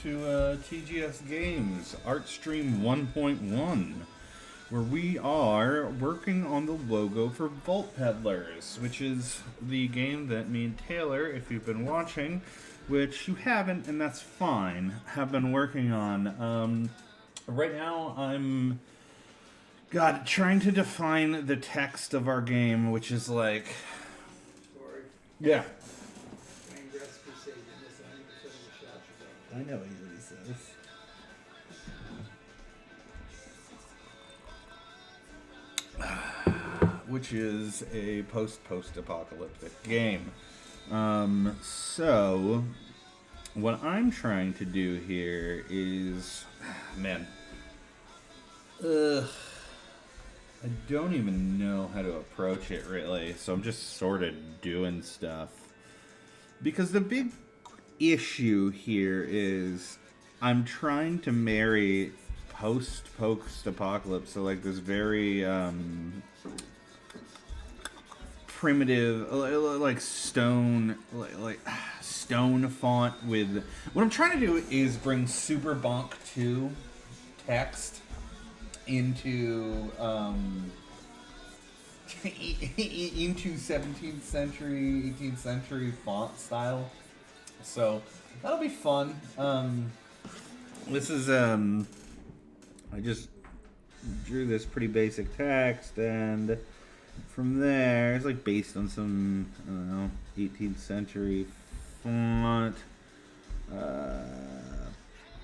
to TGS Games Art Stream 1.1, where we are working on the logo for Vault Peddlers, which is the game that me and Taylor, if you've been watching, which you haven't, and that's fine, have been working on. Right now, I'm trying to define the text of our game, which is like... Sorry. Yeah. I know what he says. Which is a post-apocalyptic game. So, what I'm trying to do here is... Man. I don't even know how to approach it, really. So I'm just sort of doing stuff. Because the big issue here is I'm trying to marry post-apocalypse, so like this very primitive, like stone, like stone font with. What I'm trying to do is bring Superbonk 2 text into into 17th century, 18th century font style. So that'll be fun. This is I just drew this pretty basic text, and from there it's like based on some, I don't know, 18th century font.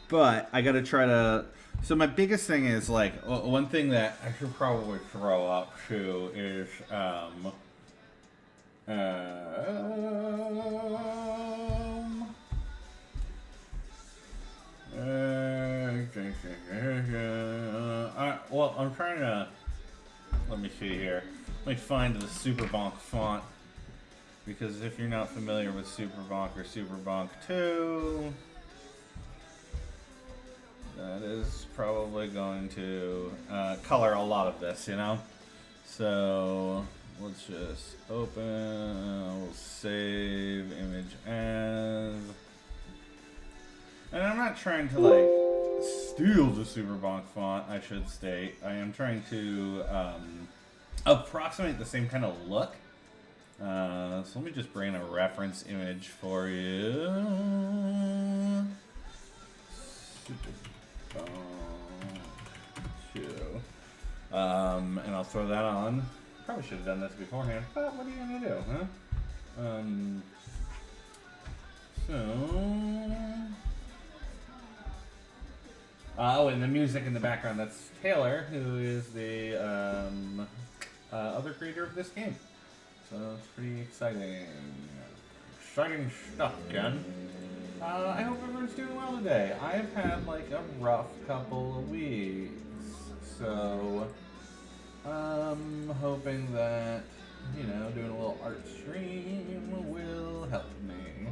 But I gotta try to. So my biggest thing is like one thing that I should probably throw up too is well, I'm trying to. Let me see here. Let me find the Superbonk font, because if you're not familiar with Superbonk or Superbonk 2, that is probably going to color a lot of this, you know? So let's just open, we'll save image as. And I'm not trying to like steal the Superbonk font, I should state. I am trying to approximate the same kind of look. So let me just bring a reference image for you. And I'll throw that on. Probably should have done this beforehand, but what are you gonna do, huh? Oh, and the music in the background, that's Taylor, who is the other creator of this game. So it's pretty exciting. Exciting stuff, Ken. I hope everyone's doing well today. I've had like a rough couple of weeks, so I'm hoping that, you know, doing a little art stream will help me.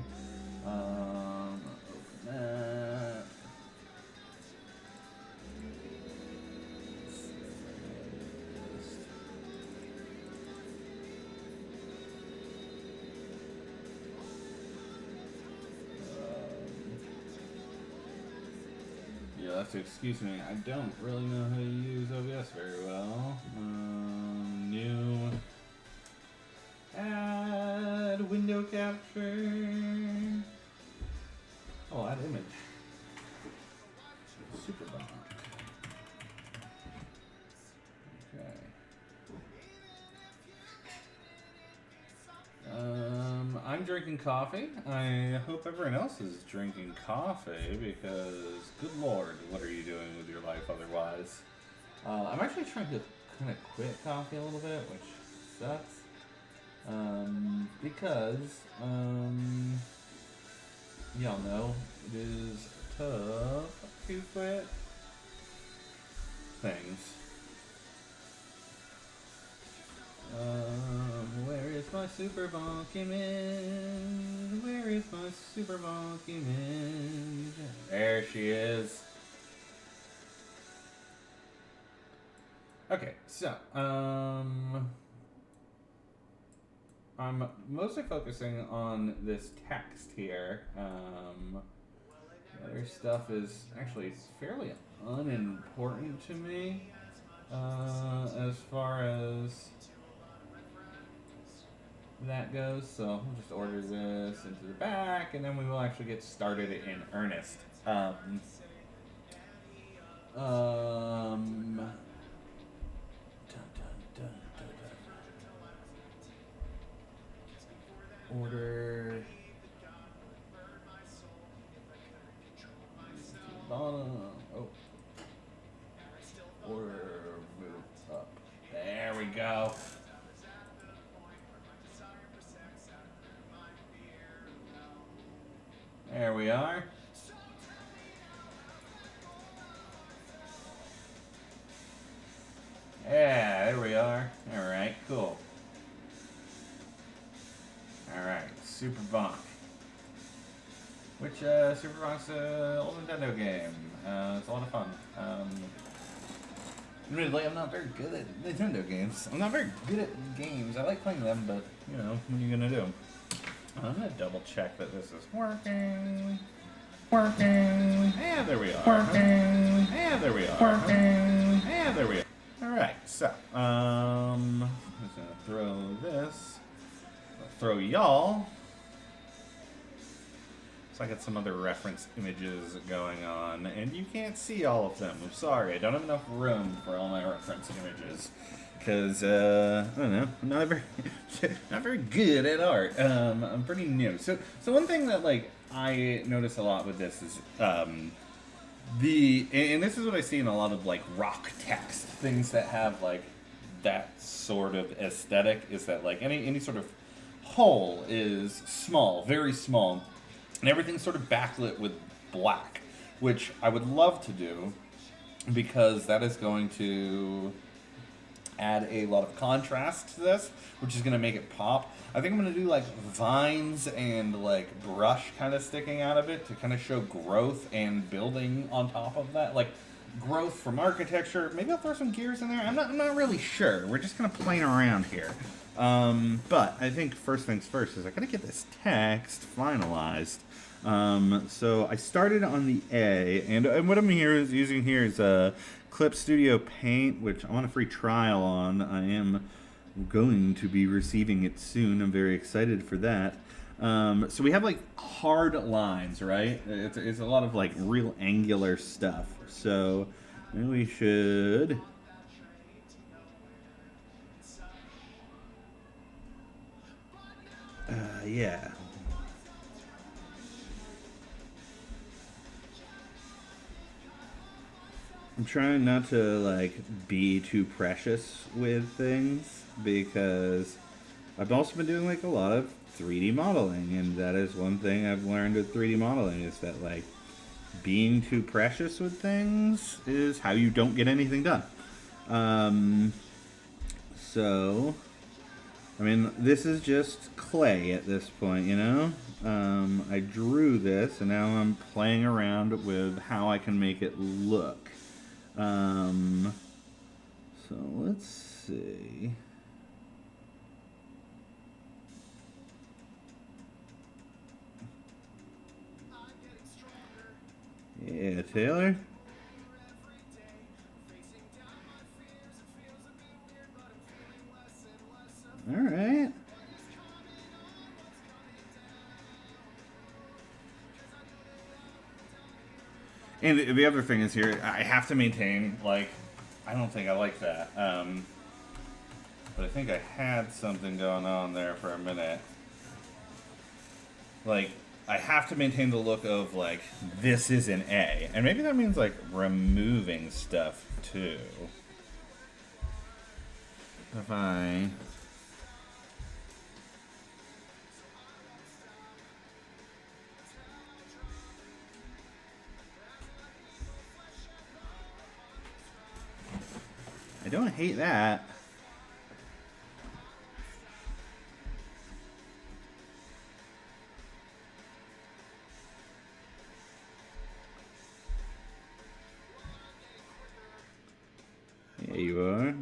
Open that. You'll have to excuse me, I don't really know how to use OBS very well. New. Add window capture. Oh, add image. Superbonk. Okay. I'm drinking coffee. I hope everyone else is drinking coffee, because good lord, what are you doing with your life otherwise? I'm actually trying to kind of quit coffee a little bit, which sucks. Because, y'all know, it is tough to quit things. Where is my Superbonk image? Where is my Superbonk image? There she is. Okay, so, I'm mostly focusing on this text here. Other stuff is actually fairly unimportant to me as far as that goes. So we'll just order this into the back, and then we will actually get started in earnest. Order. Oh. Order move up. There we go. There we are. Yeah, there we are. Alright, cool. Alright, Super Bonk. Which, Super Bonk's an old Nintendo game. It's a lot of fun. Admittedly, I'm not very good at Nintendo games. I'm not very good at games. I like playing them, but, you know, what are you gonna do? I'm gonna double check that this is working. Working. And there we are. Working. And there we are. Working. And there we are. Alright, so, I'm just gonna throw this. Throw y'all. So I got some other reference images going on, and you can't see all of them. I'm sorry, I don't have enough room for all my reference images. Because, I don't know, I'm not very good at art. I'm pretty new. So one thing that, like, I notice a lot with this is, and this is what I see in a lot of, like, rock text, things that have, like, that sort of aesthetic, is that, like, any sort of hole is small, very small, and everything's sort of backlit with black, which I would love to do, because that is going to add a lot of contrast to this, which is going to make it pop. I think I'm going to do like vines and like brush kind of sticking out of it to kind of show growth and building on top of that, like growth from architecture. Maybe I'll throw some gears in there. I'm not really sure. We're just kind of playing around here. But I think first things first is I gotta get this text finalized. So I started on the A, and what I'm using here is Clip Studio Paint, which I'm on a free trial on. I am going to be receiving it soon. I'm very excited for that. So we have like hard lines, right? It's a lot of like real angular stuff. So maybe we should. Yeah. I'm trying not to like be too precious with things, because I've also been doing like a lot of 3D modeling, and that is one thing I've learned with 3D modeling, is that like being too precious with things is how you don't get anything done. So I mean, this is just clay at this point, you know? I drew this, and now I'm playing around with how I can make it look. So let's see. Yeah, Taylor? All right. And the other thing is here, I have to maintain, like, I don't think I like that. But I think I had something going on there for a minute. Like, I have to maintain the look of, like, this is an A. And maybe that means, like, removing stuff, too. If I don't hate that. Yeah, you are.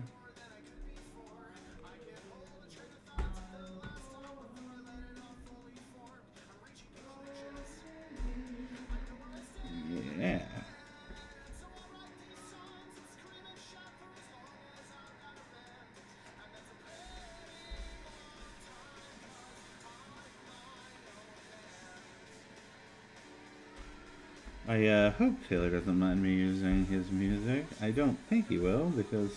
I hope Taylor doesn't mind me using his music. I don't think he will because,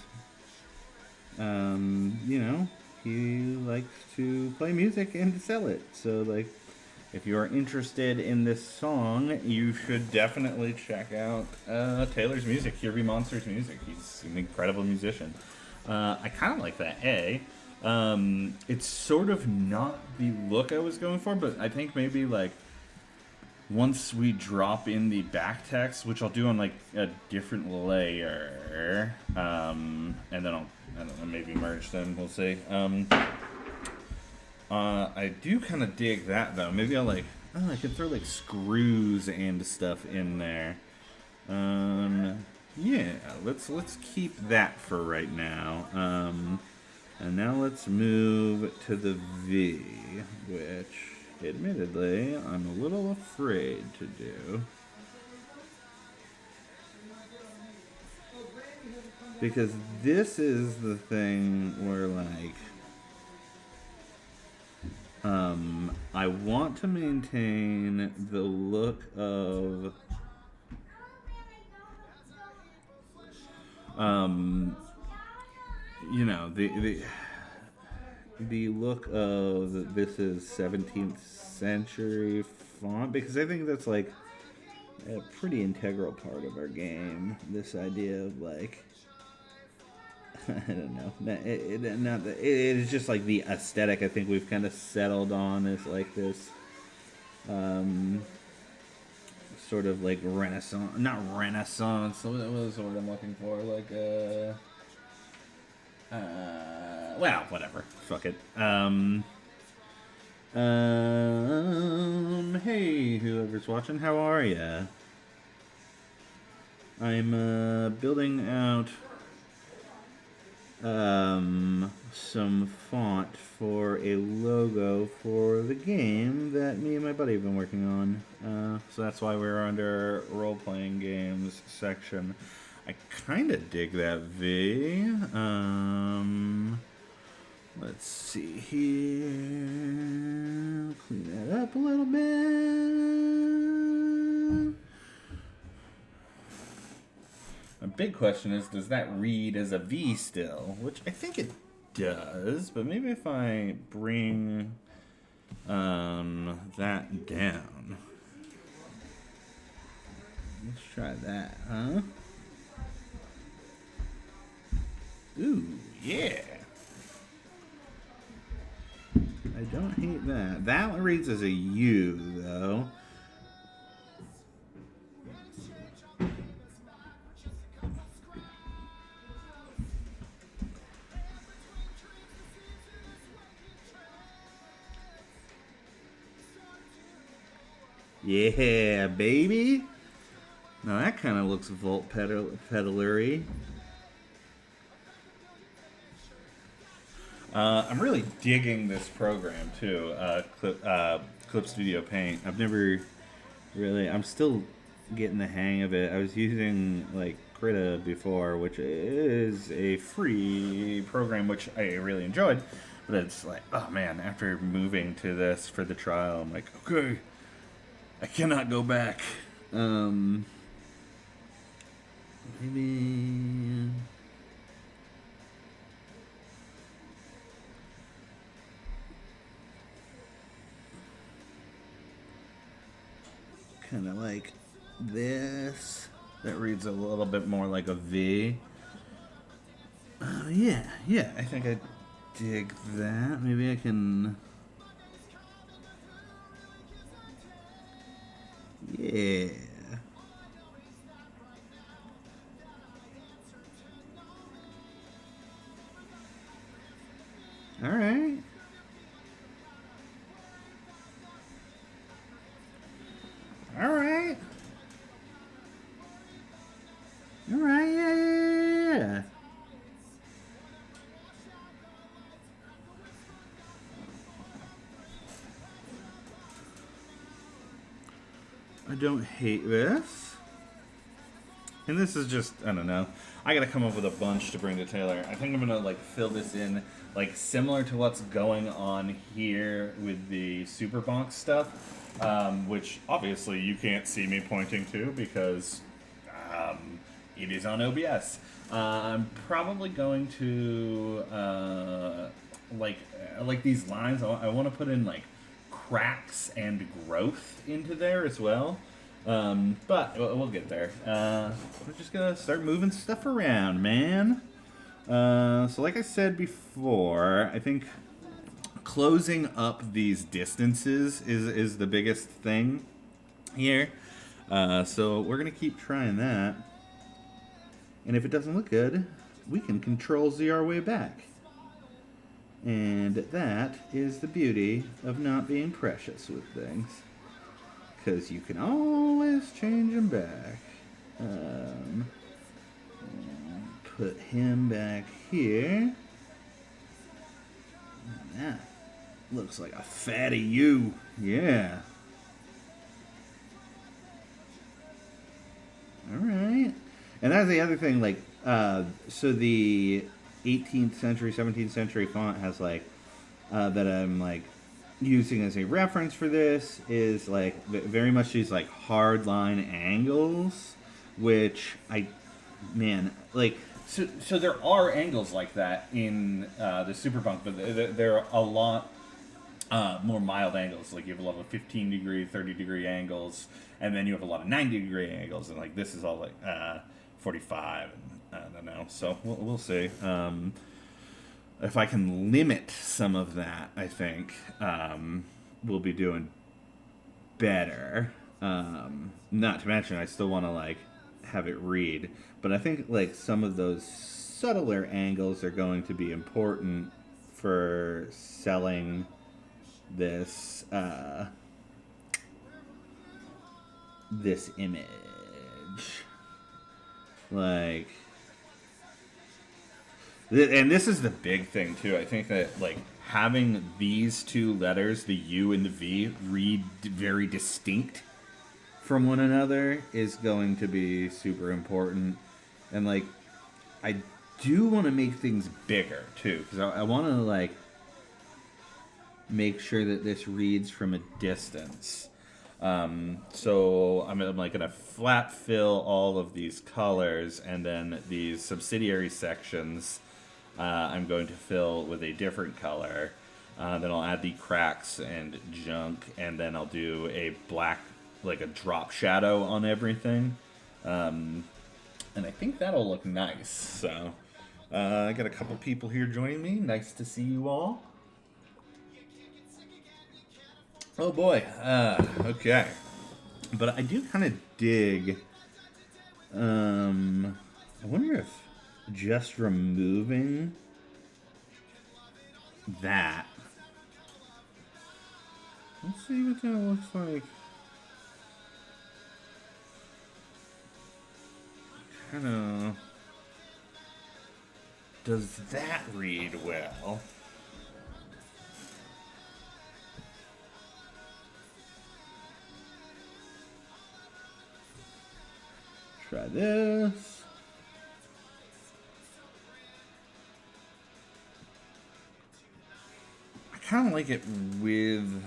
you know, he likes to play music and to sell it. So, like, if you're interested in this song, you should definitely check out Taylor's music, Here Be Monsters music. He's an incredible musician. I kind of like that, it's sort of not the look I was going for, but I think maybe, like, once we drop in the back text, which I'll do on, like, a different layer, and then I don't know, maybe merge them, we'll see. I do kind of dig that, though. Maybe I'll, like, I could throw, like, screws and stuff in there. Yeah, let's keep that for right now. And now let's move to the V, which, admittedly, I'm a little afraid to do. Because this is the thing where, like, I want to maintain the look of, you know, the look of this is 17th century font, because I think that's, like, a pretty integral part of our game. This idea of, like, I don't know. It is just like the aesthetic I think we've kind of settled on is like this sort of like Renaissance, not Renaissance. What was the word I'm looking for? Like, well, whatever. Fuck it. Hey, whoever's watching, how are ya? I'm building out some font for a logo for the game that me and my buddy have been working on. So that's why we're under role-playing games section. I kind of dig that V. Let's see here. Clean that up a little bit. My big question is, does that read as a V still? Which I think it does, but maybe if I bring that down. Let's try that, huh? Ooh, yeah. I don't hate that. That one reads as a U, though. Yeah, baby. Now that kind of looks Vault Peddlery. I'm really digging this program too, Clip Studio Paint. I've never really. I'm still getting the hang of it. I was using like Krita before, which is a free program, which I really enjoyed. But it's like, oh man, after moving to this for the trial, I'm like, okay, I cannot go back. Maybe. Kind of like this. That reads a little bit more like a V. Yeah, I think I dig that. Maybe I can. Yeah. All right. All right. All right. Yeah. I don't hate this. And this is just, I don't know. I gotta come up with a bunch to bring to Taylor. I think I'm gonna like fill this in like similar to what's going on here with the Super Bonk stuff. which obviously you can't see me pointing to because it is on OBS. I'm probably going to like these lines. I want to put in like cracks and growth into there as well. But we'll get there. We're just gonna start moving stuff around, man. So like I said before, I think closing up these distances is the biggest thing here. So we're gonna keep trying that. And if it doesn't look good, we can Control-Z our way back. And that is the beauty of not being precious with things. Because you can always change them back. Put him back here. That looks like a fatty you. Yeah. Alright. And that's the other thing, like, so the 18th century, 17th century font has, like, that I'm, like, using as a reference for this is, like, very much these, like, hard line angles, which man, like, so there are angles like that in the Superpunk, but they're a lot more mild angles. Like, you have a lot of 15 degree, 30 degree angles, and then you have a lot of 90 degree angles, and, like, this is all, like, 45, and I don't know, so we'll see. If I can limit some of that, I think we'll be doing better. Not to mention, I still want to, like, have it read, but I think, like, some of those subtler angles are going to be important for selling this this image. Like, and this is the big thing too. I think that, like, having these two letters, the U and the V, read very distinct from one another is going to be super important. And, like, I do want to make things bigger too, because I want to, like, make sure that this reads from a distance. So I'm like gonna flat fill all of these colors, and then these subsidiary sections I'm going to fill with a different color. Then I'll add the cracks and junk, and then I'll do a black, like a drop shadow on everything. And I think that'll look nice. So I got a couple people here joining me. Nice to see you all. Oh boy, okay. But I do kind of dig, I wonder if just removing that, let's see what that looks like. Kind of, does that read well? Try this. I kind of like it with,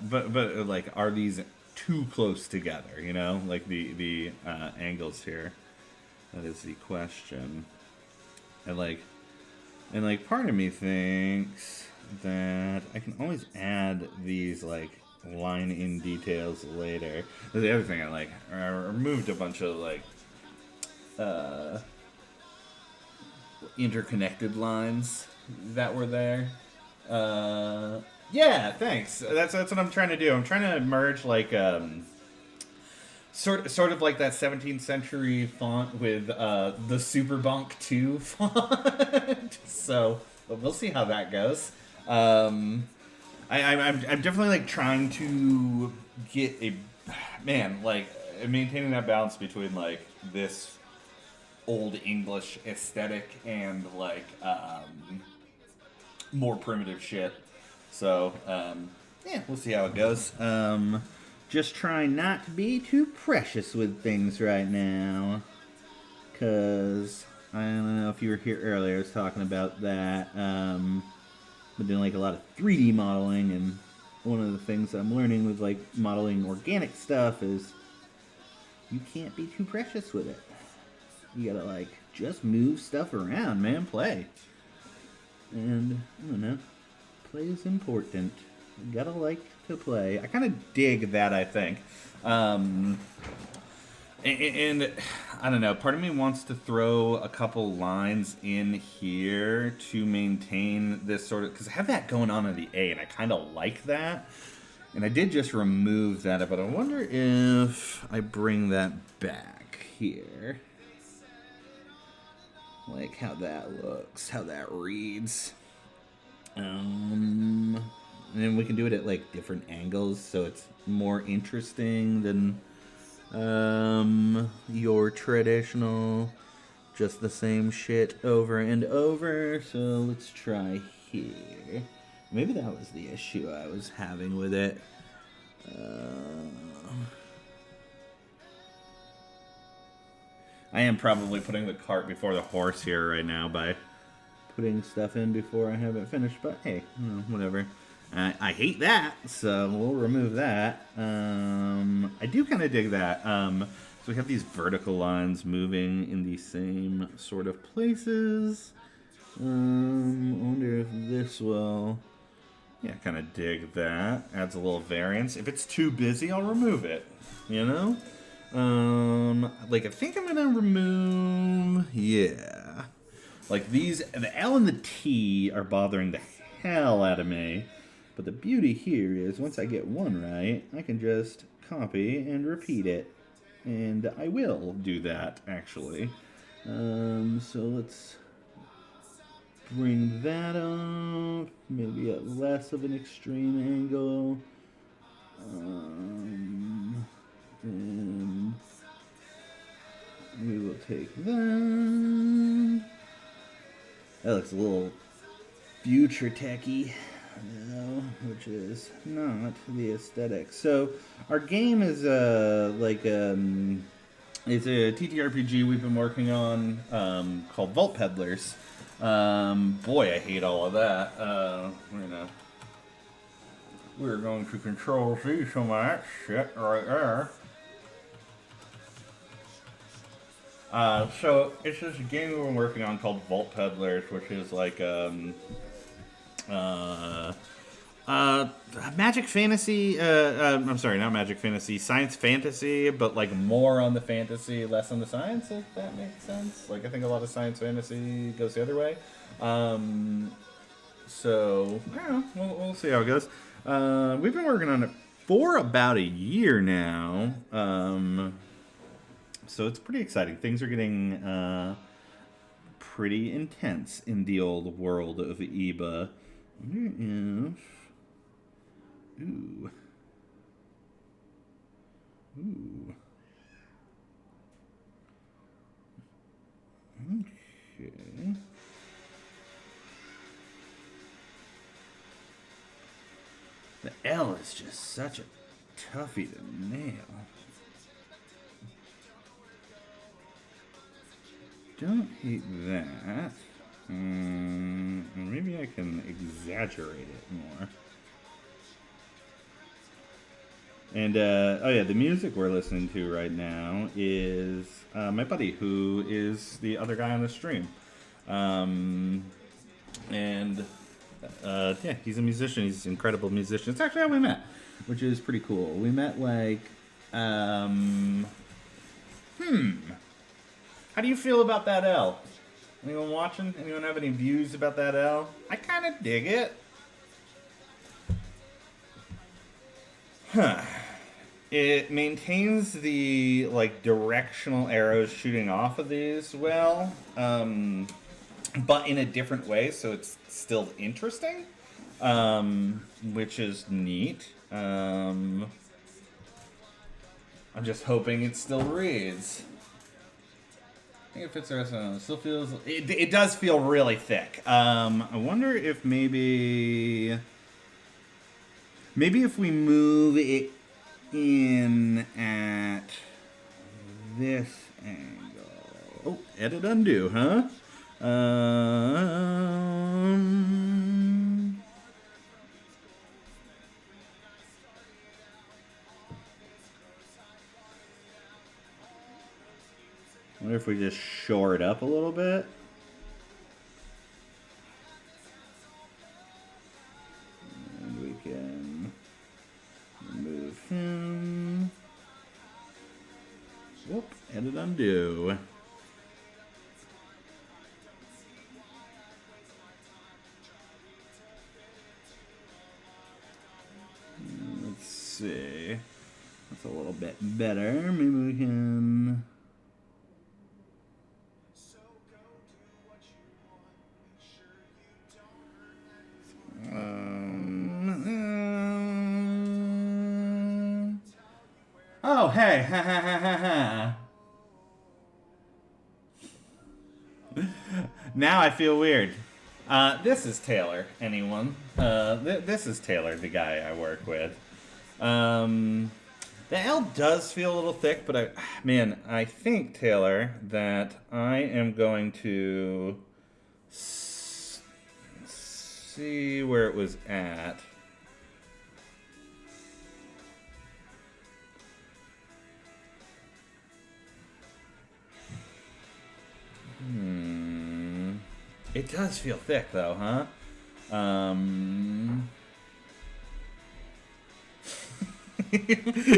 but like, are these too close together? You know, like the angles here. That is the question. And like part of me thinks that I can always add these, like, line in details later. That's the other thing I like. I removed a bunch of, like, interconnected lines that were there. Yeah, thanks. That's what I'm trying to do. I'm trying to merge, like, sort of like that 17th century font with the Superbunk 2 font. So we'll see how that goes. I'm definitely, like, trying to get maintaining that balance between, like, this old English aesthetic and, like, more primitive shit. So yeah, we'll see how it goes. Just trying not to be too precious with things right now, because I don't know if you were here earlier. I was talking about that. Been doing, like, a lot of 3D modeling, and, one of the things I'm learning with like modeling organic stuff is you can't be too precious with it. You gotta like just move stuff around, man. Play. And I don't know, play is important. You gotta like to play. I kind of dig that, I think. And I don't know, part of me wants to throw a couple lines in here to maintain this sort of, because I have that going on in the A, and I kind of like that. And I did just remove that, but I wonder if I bring that back here. Like how that looks, how that reads. And then we can do it at like different angles, so it's more interesting than your traditional just the same shit over and over. So let's try here. Maybe that was the issue I was having with it. I am probably putting the cart before the horse here right now by putting stuff in before I have it finished, but hey, whatever. I hate that, so we'll remove that. I do kind of dig that. So we have these vertical lines moving in the same sort of places. I wonder if this will... Yeah, kind of dig that. Adds a little variance. If it's too busy, I'll remove it, you know? Like, I think I'm gonna remove... Yeah. Like, these... The L and the T are bothering the hell out of me. But the beauty here is, once I get one right, I can just copy and repeat it. And I will do that, actually. So let's bring that up. Maybe at less of an extreme angle. And we will take that. That looks a little future techy. No, which is not the aesthetic. So our game is it's a TTRPG we've been working on called Vault Peddlers. Boy, I hate all of that. We're going to Control C so much shit right there. So it's this game we've been working on called Vault Peddlers, which is like magic fantasy, I'm sorry, not magic fantasy, science fantasy, but like more on the fantasy, less on the science, if that makes sense. Like, I think a lot of science fantasy goes the other way. So, I don't know, we'll see how it goes. We've been working on it for about a year now. So it's pretty exciting. Things are getting pretty intense in the old world of EBA. I wonder if... Ooh. Okay. The L is just such a toughie to nail. Don't hate that. Maybe I can exaggerate it more. And, oh yeah, the music we're listening to right now is my buddy, who is the other guy on the stream. Yeah, he's a musician. He's an incredible musician. It's actually how we met, which is pretty cool. We met, like, how do you feel about that L? Anyone watching? Anyone have any views about that L? I kind of dig it. Huh. It maintains the, like, directional arrows shooting off of these well, but in a different way, so it's still interesting, which is neat. I'm just hoping it still reads. I think it fits the rest of it. Still feels... It does feel really thick. I wonder if maybe if we move it in at this angle. Oh, edit undo, huh? if we just shore it up a little bit? And we can remove him. Whoop, edit undo. Let's see. That's a little bit better. Maybe we can... Oh, hey, ha ha ha ha ha. Now I feel weird. This is Taylor, anyone. This is Taylor, the guy I work with. The L does feel a little thick, but I think, Taylor, that I am going to see where it was at. It does feel thick, though, huh?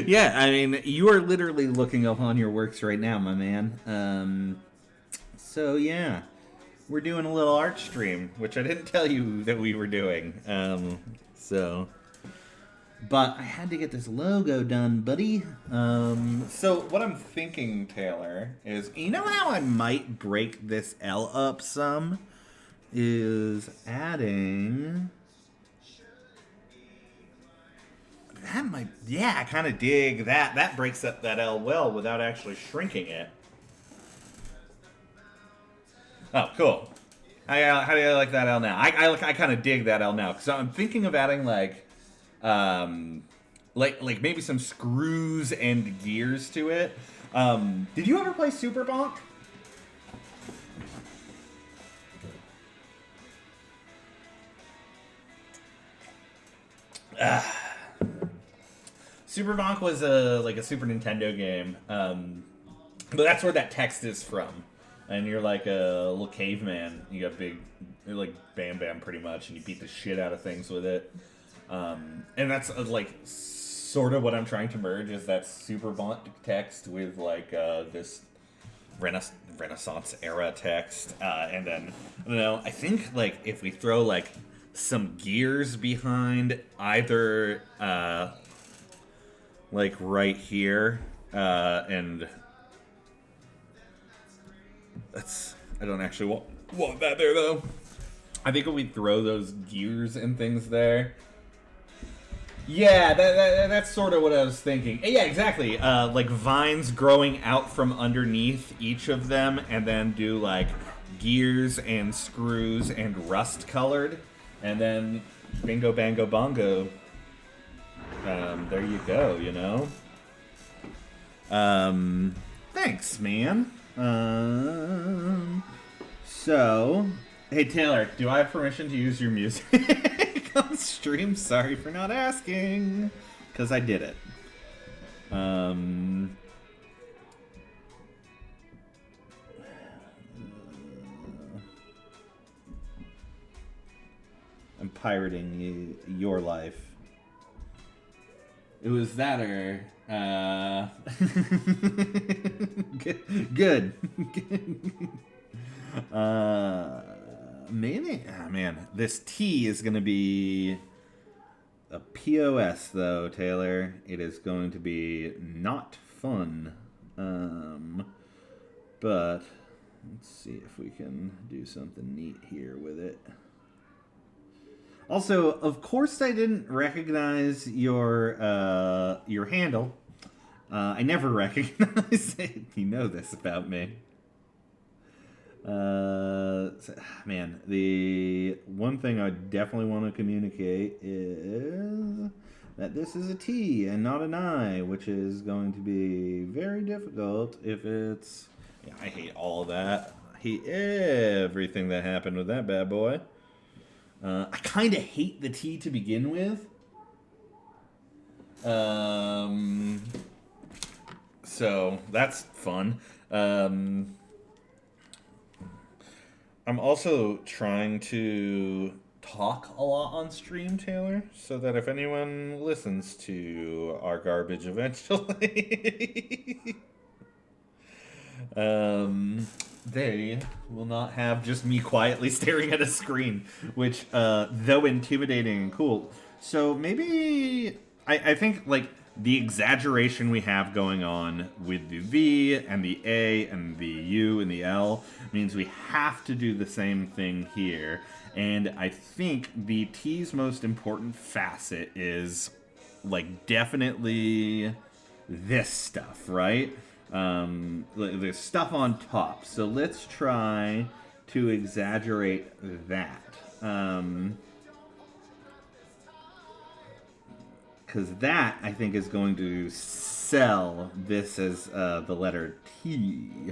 Yeah, I mean, you are literally looking upon your works right now, my man. So, yeah. We're doing a little art stream, which I didn't tell you that we were doing. But I had to get this logo done, buddy. So what I'm thinking, Taylor, is, you know how I might break this L up some? Is adding... That might... Yeah, I kind of dig that. That breaks up that L well without actually shrinking it. Oh, cool. How do you like that L now? I kind of dig that L now. So I'm thinking of adding, like maybe some screws and gears to it. Did you ever play Super Bonk? Super Bonk was a Super Nintendo game, but that's where that text is from. And you're like a little caveman. You got you're like Bam Bam pretty much, and you beat the shit out of things with it. And that's like sort of what I'm trying to merge is that Super Bonk text with like this Renaissance era text, and then I don't know. I think like if we throw like some gears behind either like right here, and I don't actually want that there though. I think if we throw those gears and things there. Yeah, that's sort of what I was thinking. Yeah, exactly. Like vines growing out from underneath each of them, and then do like gears and screws and rust colored, and then bingo bango bongo. There you go. You know. Thanks, man. So, hey Taylor, do I have permission to use your music on stream? Sorry for not asking, because I did it. I'm pirating your life. It was that or good. Maybe. Oh, man, this T is gonna be a POS though, Taylor. It is going to be not fun. But let's see if we can do something neat here with it. Also, of course, I didn't recognize your handle. I never recognize it. You know this about me. Man, the one thing I definitely want to communicate is that this is a T and not an I, which is going to be very difficult if it's... Yeah, I hate all of that. I hate everything that happened with that bad boy. I kind of hate the T to begin with. So that's fun. I'm also trying to talk a lot on stream, Taylor, so that if anyone listens to our garbage eventually, they will not have just me quietly staring at a screen, which, though intimidating and cool. So maybe I think like the exaggeration we have going on with the V and the A and the U and the L means we have to do the same thing here. And I think the T's most important facet is like definitely this stuff, right? There's stuff on top. So let's try to exaggerate that. Because that, I think, is going to sell this as the letter T.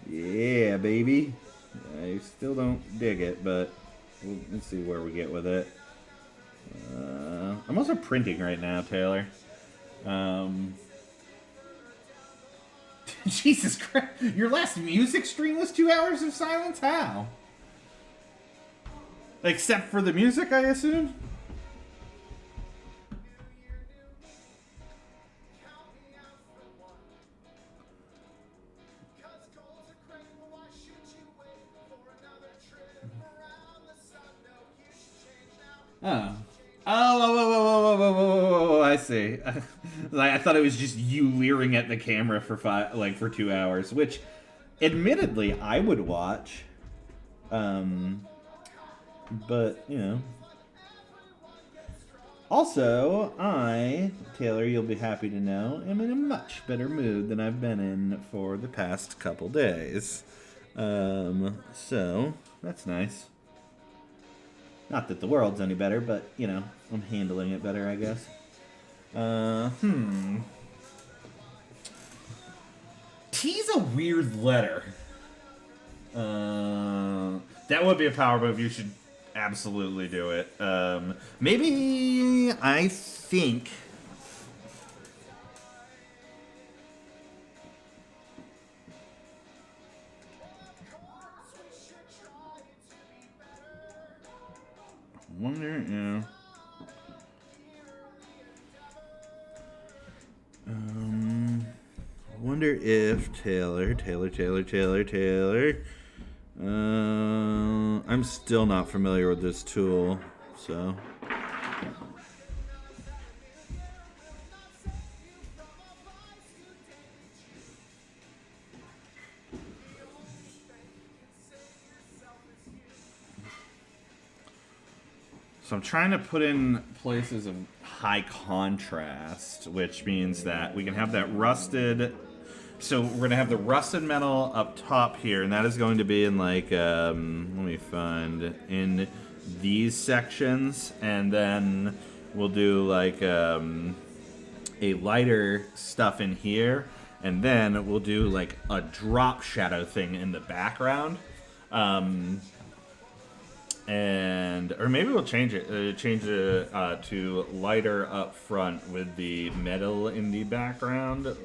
Yeah, baby. I still don't dig it, but let's see where we get with it. I'm also printing right now, Taylor. Jesus Christ. Your last music stream was 2 hours of silence? How? Except for the music, I assume? Oh. Oh, I see. I thought it was just you leering at the camera for for 2 hours, which, admittedly, I would watch. But, you know. Also, Taylor, you'll be happy to know, am in a much better mood than I've been in for the past couple days. So, that's nice. Not that the world's any better, but, you know, I'm handling it better, I guess. T's a weird letter. That would be a power move. You should absolutely do it. Maybe I think... wonder, yeah. Wonder if Taylor. I'm still not familiar with this tool, so. So I'm trying to put in places of high contrast, which means that we can have that rusted. So we're going to have the rusted metal up top here, and that is going to be in like, let me find, in these sections, and then we'll do like a lighter stuff in here, and then we'll do like a drop shadow thing in the background. Or maybe we'll change it to lighter up front with the metal in the background.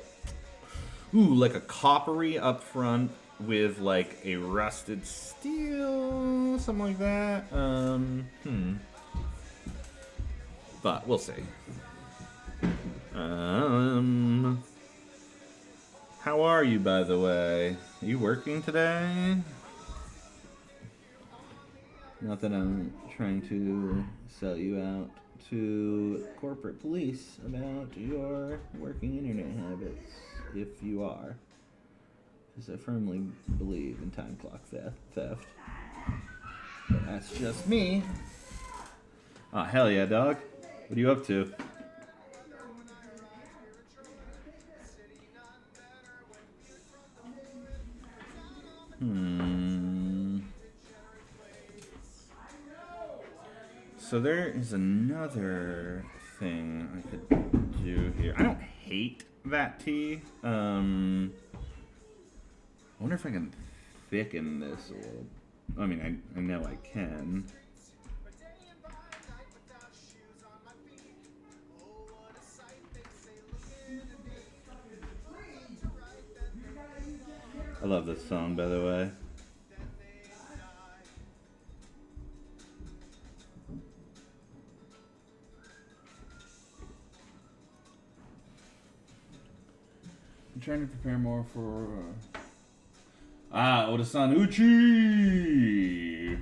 Ooh, like a coppery up front with like a rusted steel, something like that. But we'll see. How are you, by the way? Are you working today? Not that I'm trying to sell you out to corporate police about your working internet habits, if you are. Because I firmly believe in time clock theft. But that's just me. Oh, hell yeah, dog. What are you up to? So there is another thing I could do here. I don't hate that T. I wonder if I can thicken this a little. I mean, I know I can. I love this song, by the way. I'm trying to prepare more for... Oda-san Uchi!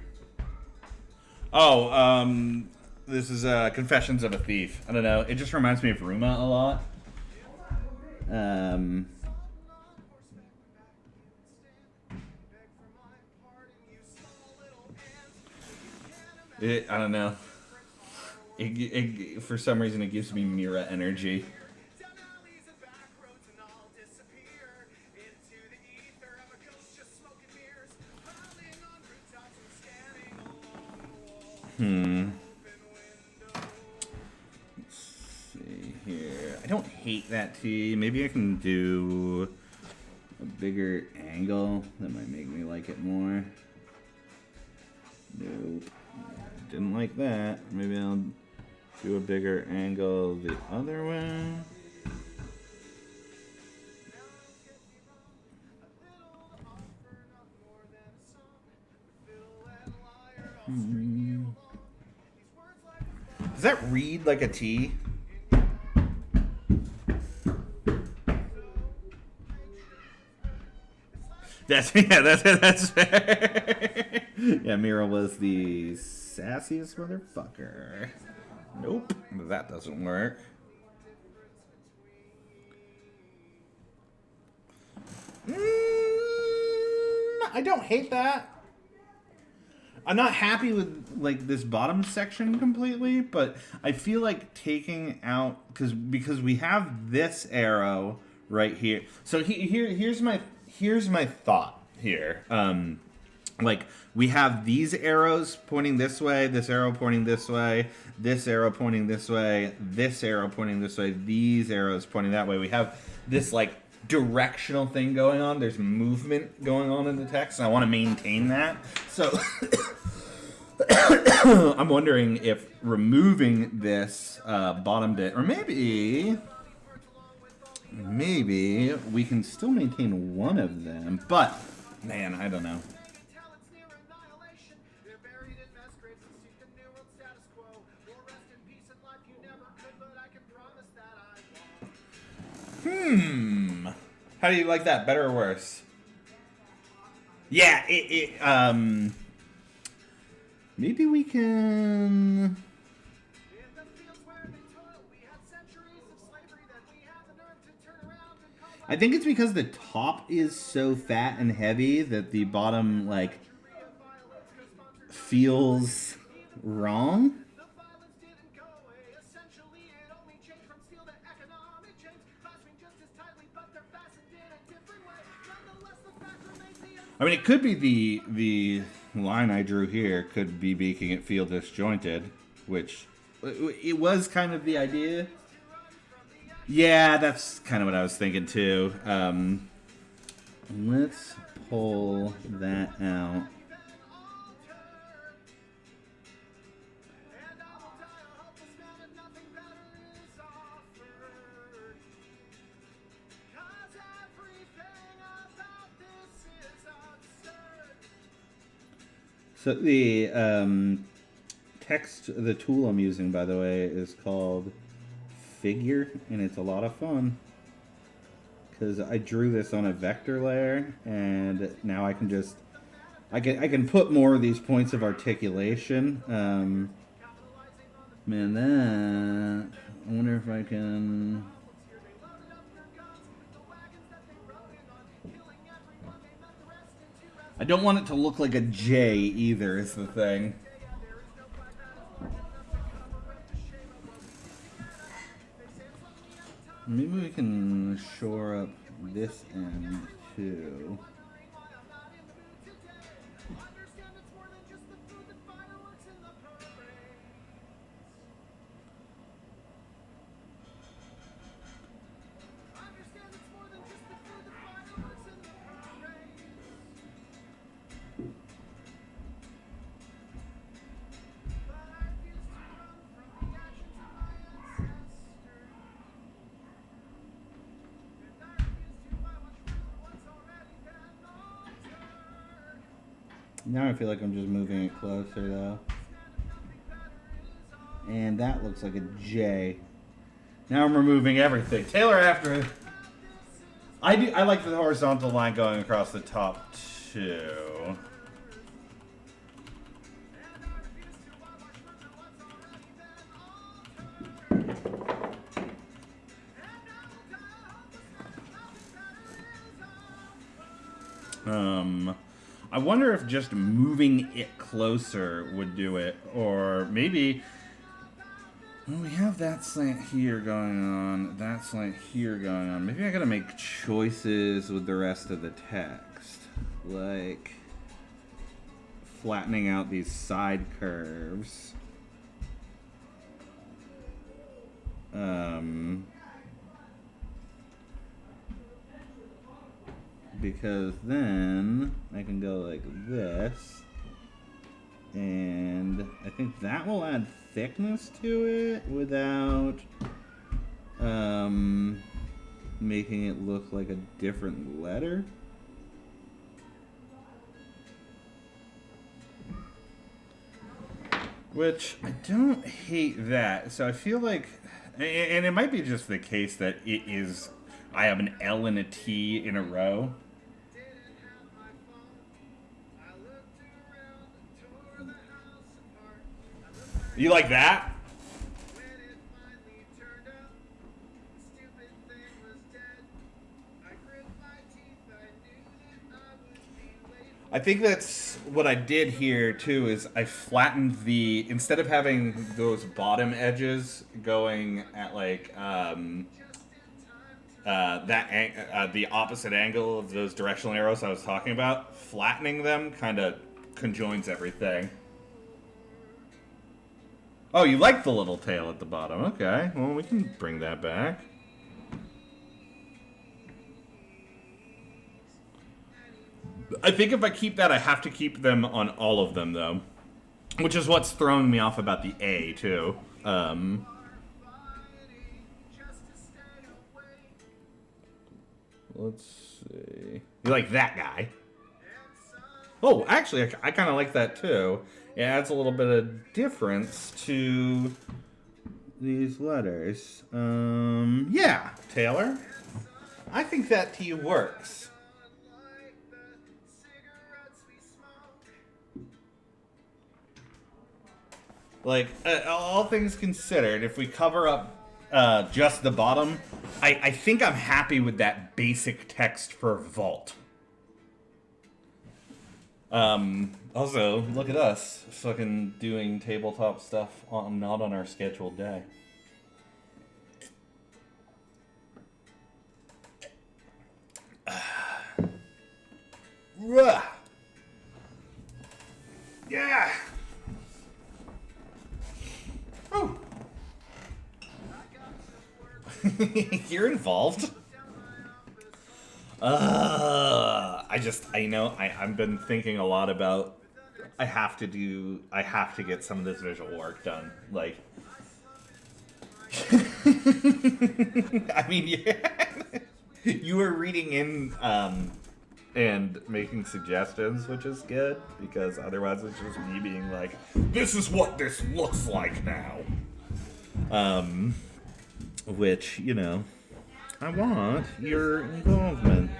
Oh, this is Confessions of a Thief. I don't know. It just reminds me of Ruma a lot. I don't know. For some reason, it gives me Mira energy. Let's see here. I don't hate that T. Maybe I can do a bigger angle. That might make me like it more. Nope. Didn't like that. Maybe I'll do a bigger angle the other way. Does that read like a T? That's fair. Yeah, Mira was the sassiest motherfucker. Nope, that doesn't work. I don't hate that. I'm not happy with like this bottom section completely, but I feel like taking out because we have this arrow right here. So here's my thought here. Like we have these arrows pointing this way, this arrow pointing this way, this arrow pointing this way, this arrow pointing this way, these arrows pointing that way. We have this like directional thing going on. There's movement going on in the text, and I want to maintain that. So I'm wondering if removing this bottom bit, or maybe we can still maintain one of them, but man, I don't know. How do you like that? Better or worse? Yeah, maybe we can... I think it's because the top is so fat and heavy that the bottom, like, feels wrong. I mean, it could be the line I drew here could be making it feel disjointed, which it was kind of the idea. Yeah, that's kind of what I was thinking too. Let's pull that out. So the text, the tool I'm using, by the way, is called Figure, and it's a lot of fun because I drew this on a vector layer, and now I can just I can put more of these points of articulation. Man, that I wonder if I can. I don't want it to look like a J either, is the thing. Maybe we can shore up this end too. Now I feel like I'm just moving it closer though. And that looks like a J. Now I'm removing everything. Taylor, after I like the horizontal line going across the top too. I wonder if just moving it closer would do it, or maybe. Well, we have that slant here going on, that slant here going on. Maybe I gotta make choices with the rest of the text. Like flattening out these side curves. Because then I can go like this. And I think that will add thickness to it without making it look like a different letter. Which I don't hate that. So I feel like, and it might be just the case that it is, I have an L and a T in a row. You like that? I think that's what I did here too, is I flattened the, instead of having those bottom edges going at like the opposite angle of those directional arrows I was talking about, flattening them kind of conjoins everything. Oh, you like the little tail at the bottom. Okay, well, we can bring that back. I think if I keep that, I have to keep them on all of them, though. Which is what's throwing me off about the A, too. Let's see. You like that guy? Oh, actually, I kind of like that, too. It adds a little bit of difference to these letters. Yeah, Taylor. I think that T works. Like, all things considered, if we cover up just the bottom, I think I'm happy with that basic text for Vault. Also, look at us, fucking doing tabletop stuff not on our scheduled day. Yeah! Oh! You're involved? I've been thinking a lot about, I have to get some of this visual work done. Like, I mean, yeah. You were reading in, and making suggestions, which is good, because otherwise it's just me being like, this is what this looks like now. Which, you know, I want your involvement.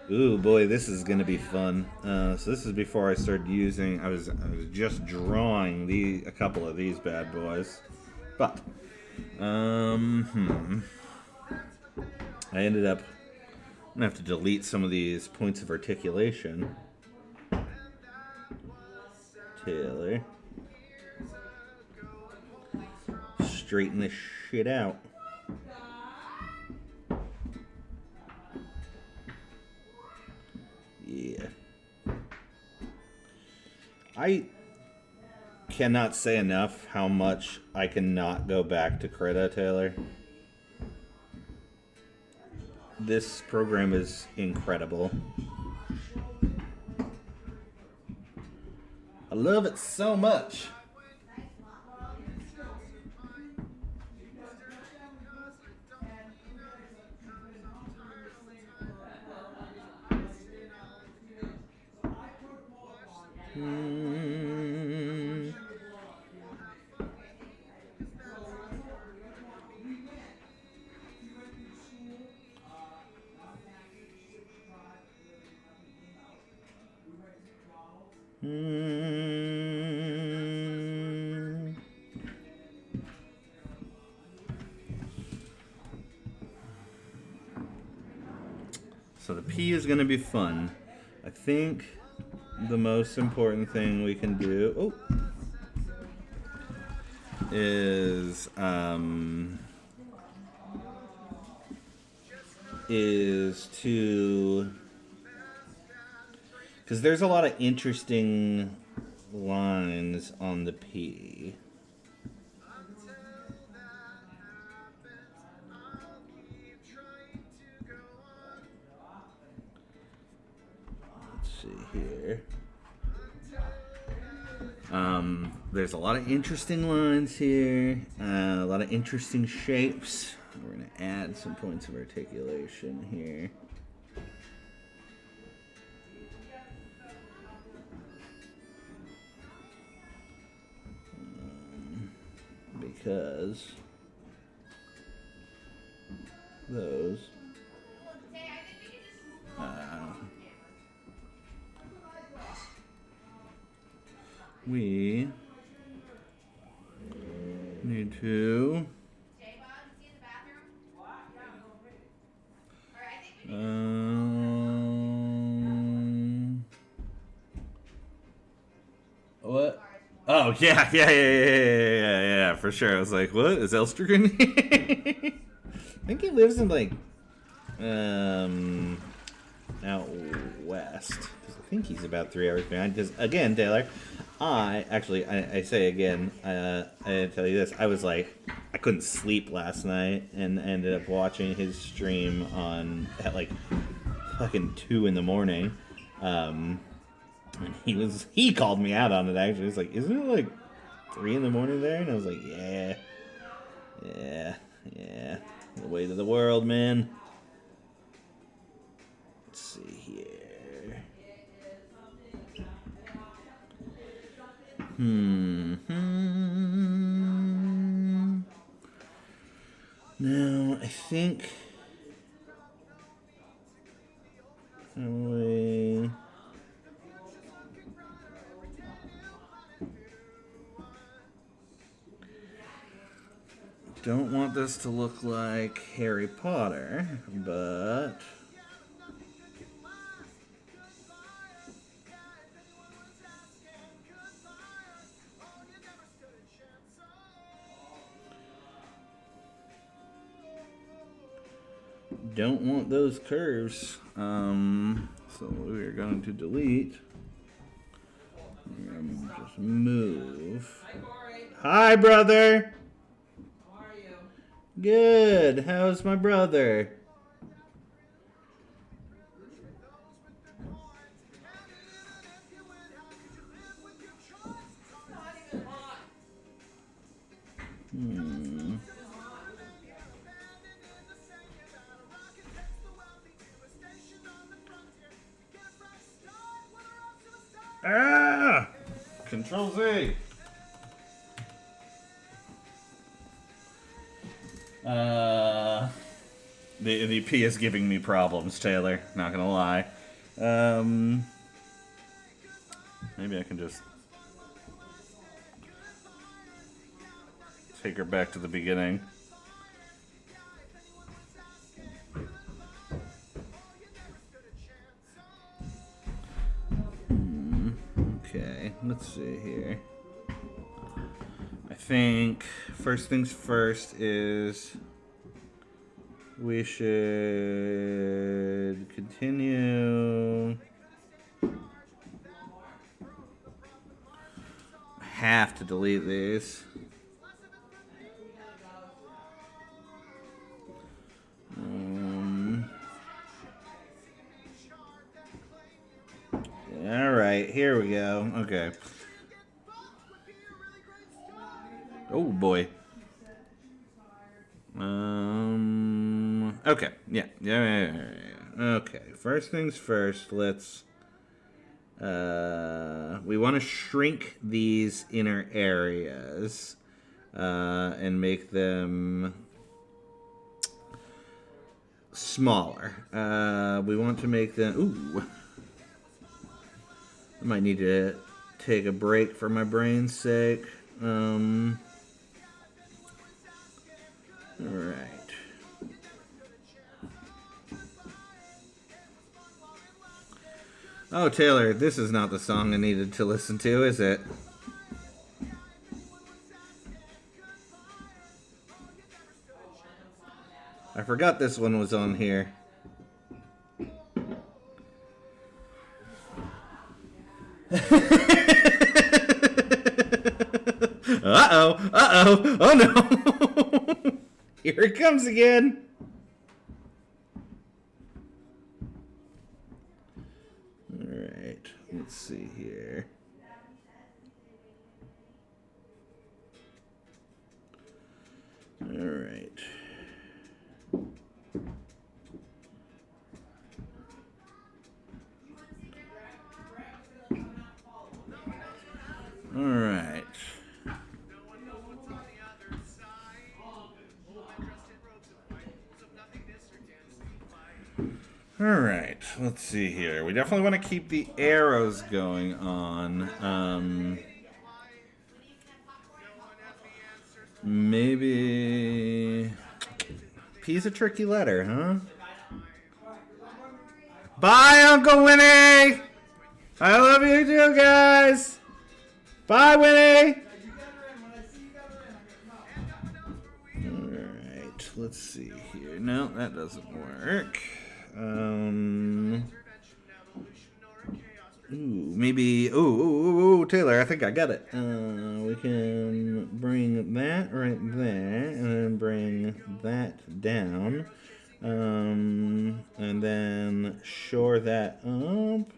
Ooh, boy, this is gonna be fun. So this is before I started using. I was just drawing a couple of these bad boys, but I ended up. I'm gonna have to delete some of these points of articulation. Taylor, straighten this shit out. Yeah. I cannot say enough how much I cannot go back to Krita, Taylor. This program is incredible. I love it so much. So the P is going to be fun. I think the most important thing we can do is to, because there's a lot of interesting lines on the P. Here. There's a lot of interesting lines here, a lot of interesting shapes. We're going to add some points of articulation here. Because those we need to what? Oh yeah, for sure. I was like, what? Is Elster in here? I think he lives in like out west. I think he's about 3 hours behind. Because again, Taylor, I say again, I didn't tell you this. I was like, I couldn't sleep last night and ended up watching his stream at like fucking 2 in the morning. And he called me out on it actually. He's like, isn't it like 3 in the morning there? And I was like, yeah. The way to the world, man. Let's see here. Now, I think we don't want this to look like Harry Potter, but don't want those curves. So we're going to delete. We're going to just move. Hi, brother. How are you? Good. How's my brother? Not even hot. Ah! Control Z. The P is giving me problems, Taylor. Not gonna lie. Maybe I can just take her back to the beginning. Okay, let's see here. I think first things first is we should continue. I have to delete these. All right, here we go. Okay. Oh boy. Okay. Yeah. Okay. First things first. Let's. We want to shrink these inner areas, and make them smaller. We want to make them. Ooh. I might need to take a break for my brain's sake. All right. Oh, Taylor, this is not the song I needed to listen to, is it? I forgot this one was on here. Uh-oh, uh-oh, oh no! Here it comes again! Alright, let's see here. Alright. Alright. Alright, let's see here. We definitely want to keep the arrows going on. Maybe... P's a tricky letter, huh? Bye, Uncle Winnie! I love you too, guys! Bye, Winnie! Alright, let's see here. No, that doesn't work. Maybe... Ooh, Taylor, I think I got it. We can bring that right there, and then bring that down. And then shore that up.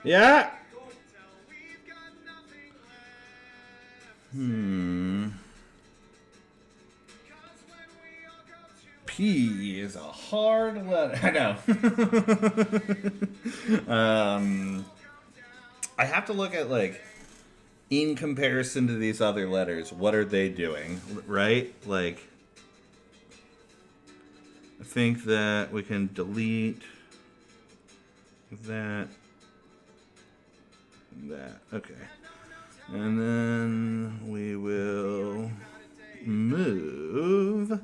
Yeah. P is a hard letter. I know. I have to look at, like, in comparison to these other letters, what are they doing, right? Like, I think that we can delete that. Okay. And then we will move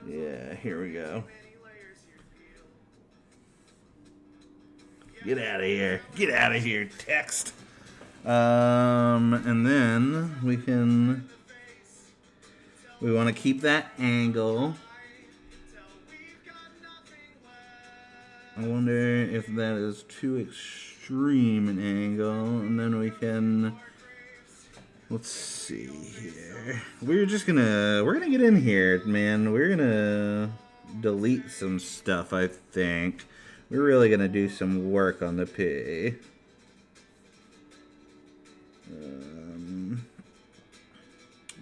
yeah, here we go. Get out of here. Get out of here, text. And then we want to keep that angle. I wonder if that is too extreme an angle, and then we can, let's see here. We're gonna get in here, man. We're gonna delete some stuff, I think. We're really gonna do some work on the P.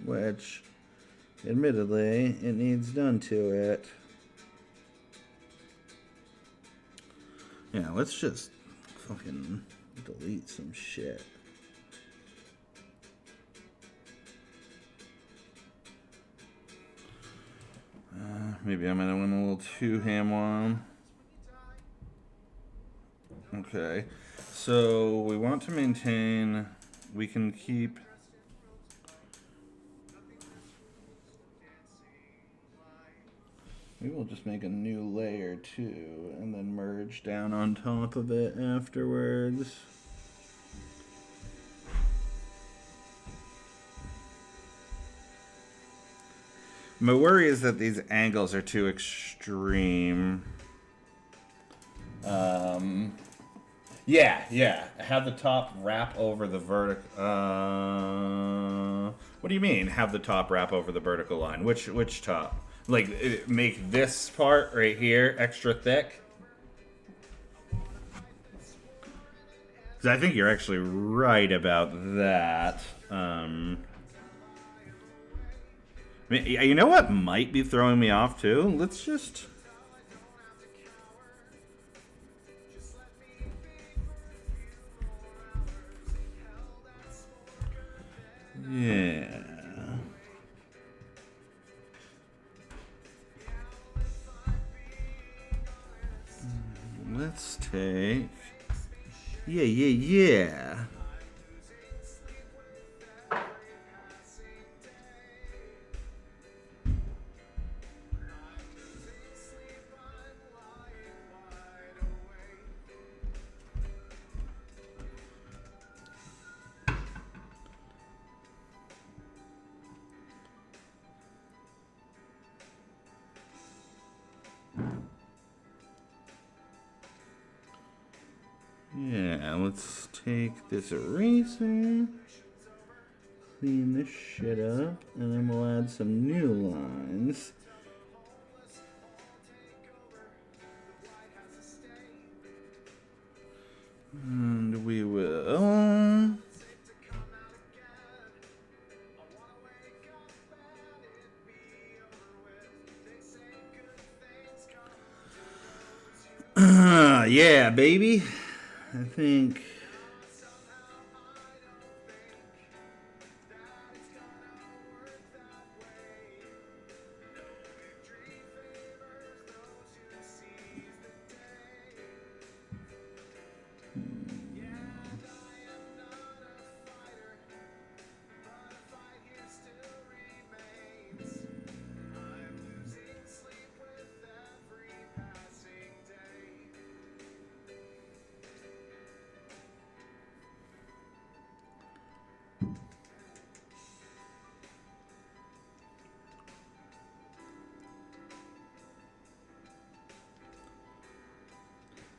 Which, admittedly, it needs done to it. Yeah, let's just fucking delete some shit. Maybe I might have went a little too ham on. Okay, so we want to maintain, we can keep... Maybe we'll just make a new layer too, and then merge down on top of it afterwards. My worry is that these angles are too extreme. Yeah. Have the top wrap over the vertical. What do you mean? Have the top wrap over the vertical line? Which top? Like, make this part right here extra thick? Because I think you're actually right about that. mean, you know what might be throwing me off too? Let's just... Yeah. Let's take... Yeah. Yeah, let's take this eraser, clean this shit up, and then we'll add some new lines. And we will... yeah, baby. I think...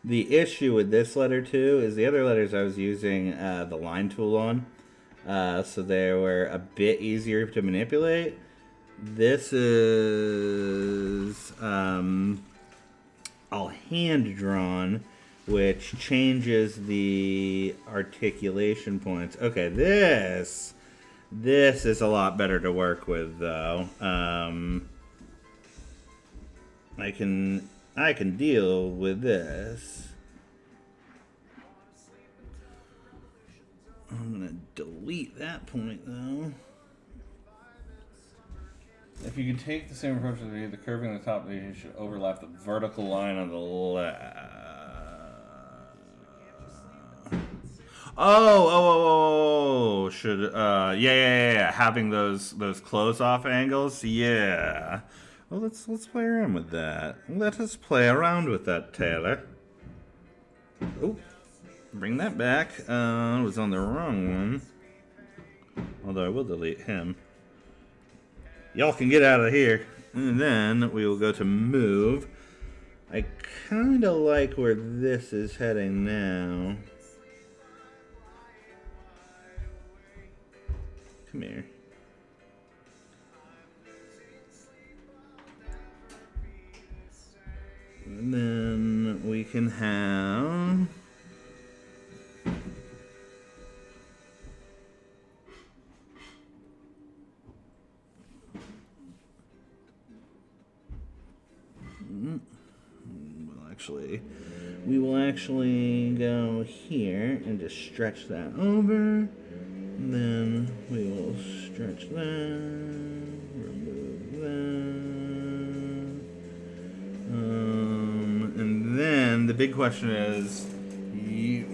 The issue with this letter, too, is the other letters I was using the line tool on. So they were a bit easier to manipulate. This is all hand-drawn, which changes the articulation points. Okay, this is a lot better to work with, though. I can deal with this. I'm gonna delete that point though. If you can take the same approach as the curving on the top, you should overlap the vertical line on the left. Oh, should yeah. Having those close off angles, yeah. Well, let's play around with that. Let us play around with that, Taylor. Oh, bring that back. I was on the wrong one. Although I will delete him. Y'all can get out of here. And then we will go to move. I kind of like where this is heading now. Come here. And then we can have... We will actually go here and just stretch that over. And then we will stretch that, remove that. And then the big question is, I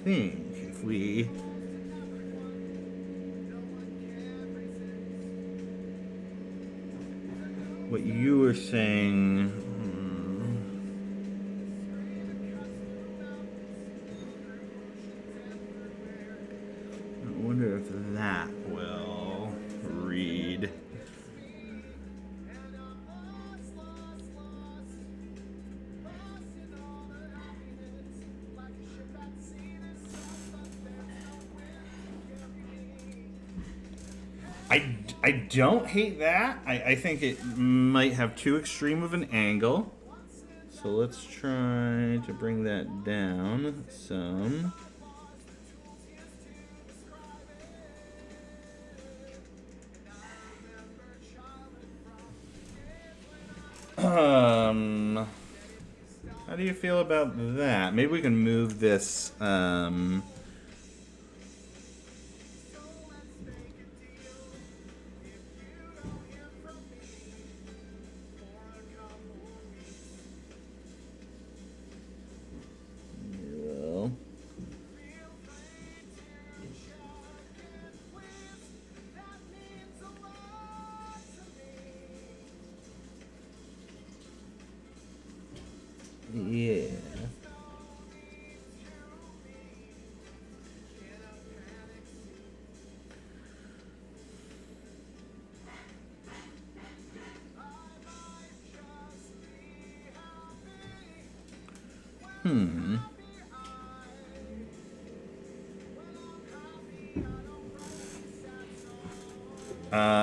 think if we... What you were saying... I wonder if that will read. I don't hate that. I think it might have too extreme of an angle. So let's try to bring that down some. do you feel about that? Maybe we can move this. Well, yeah.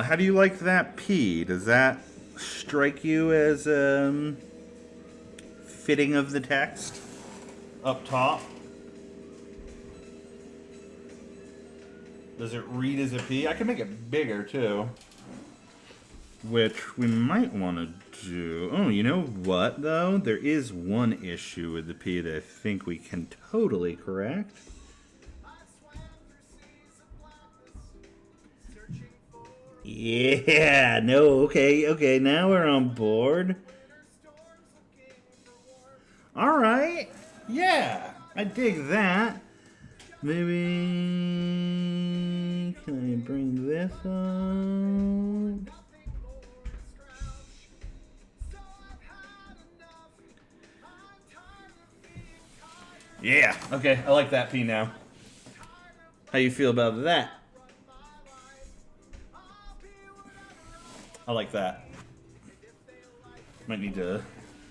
How do you like that P? Does that strike you as fitting of the text up top? Does it read as a P? I can make it bigger too. Which we might want to do. Oh, you know what though? There is one issue with the P that I think we can totally correct. Yeah, no, okay, now we're on board. Alright, yeah, I dig that. Maybe, can I bring this up? Yeah, okay, I like that P now. How you feel about that? I like that. Might need to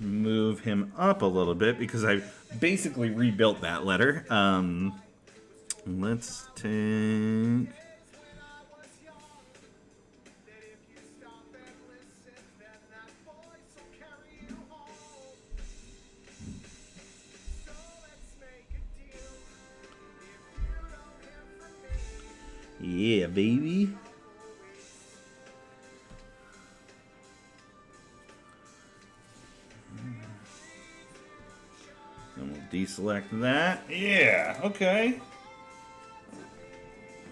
move him up a little bit because I basically rebuilt that letter. Let's take... Yeah, baby. And we'll deselect that. Yeah, okay.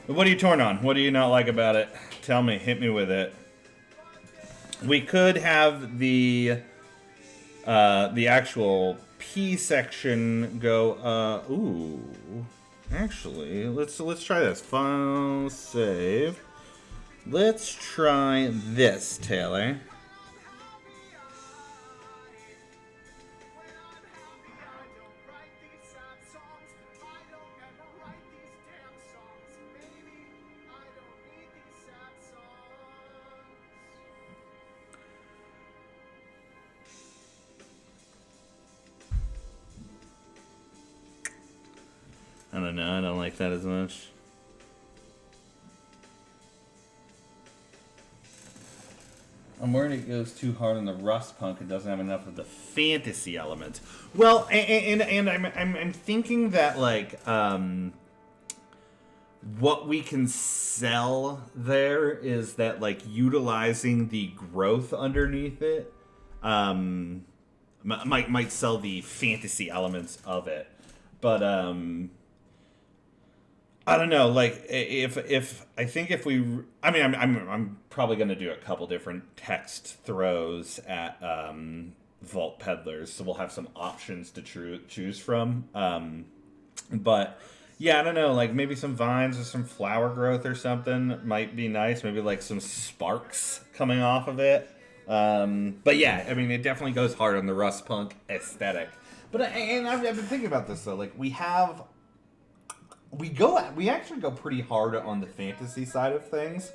What are you torn on? What do you not like about it? Tell me, hit me with it. We could have the actual P section go, ooh. Actually, let's try this. File, save. Let's try this, Taylor. I don't know, I don't like that as much. I'm worried it goes too hard on the rust punk and doesn't have enough of the fantasy element. Well, and I'm thinking that like what we can sell there is that like utilizing the growth underneath it might sell the fantasy elements of it. But I don't know. Like, if I'm probably gonna do a couple different text throws at Vault Peddlers, so we'll have some options to choose from. But yeah, I don't know. Like maybe some vines or some flower growth or something might be nice. Maybe like some sparks coming off of it. But yeah, I mean, it definitely goes hard on the rust punk aesthetic. But I've been thinking about this though. Like we actually go pretty hard on the fantasy side of things.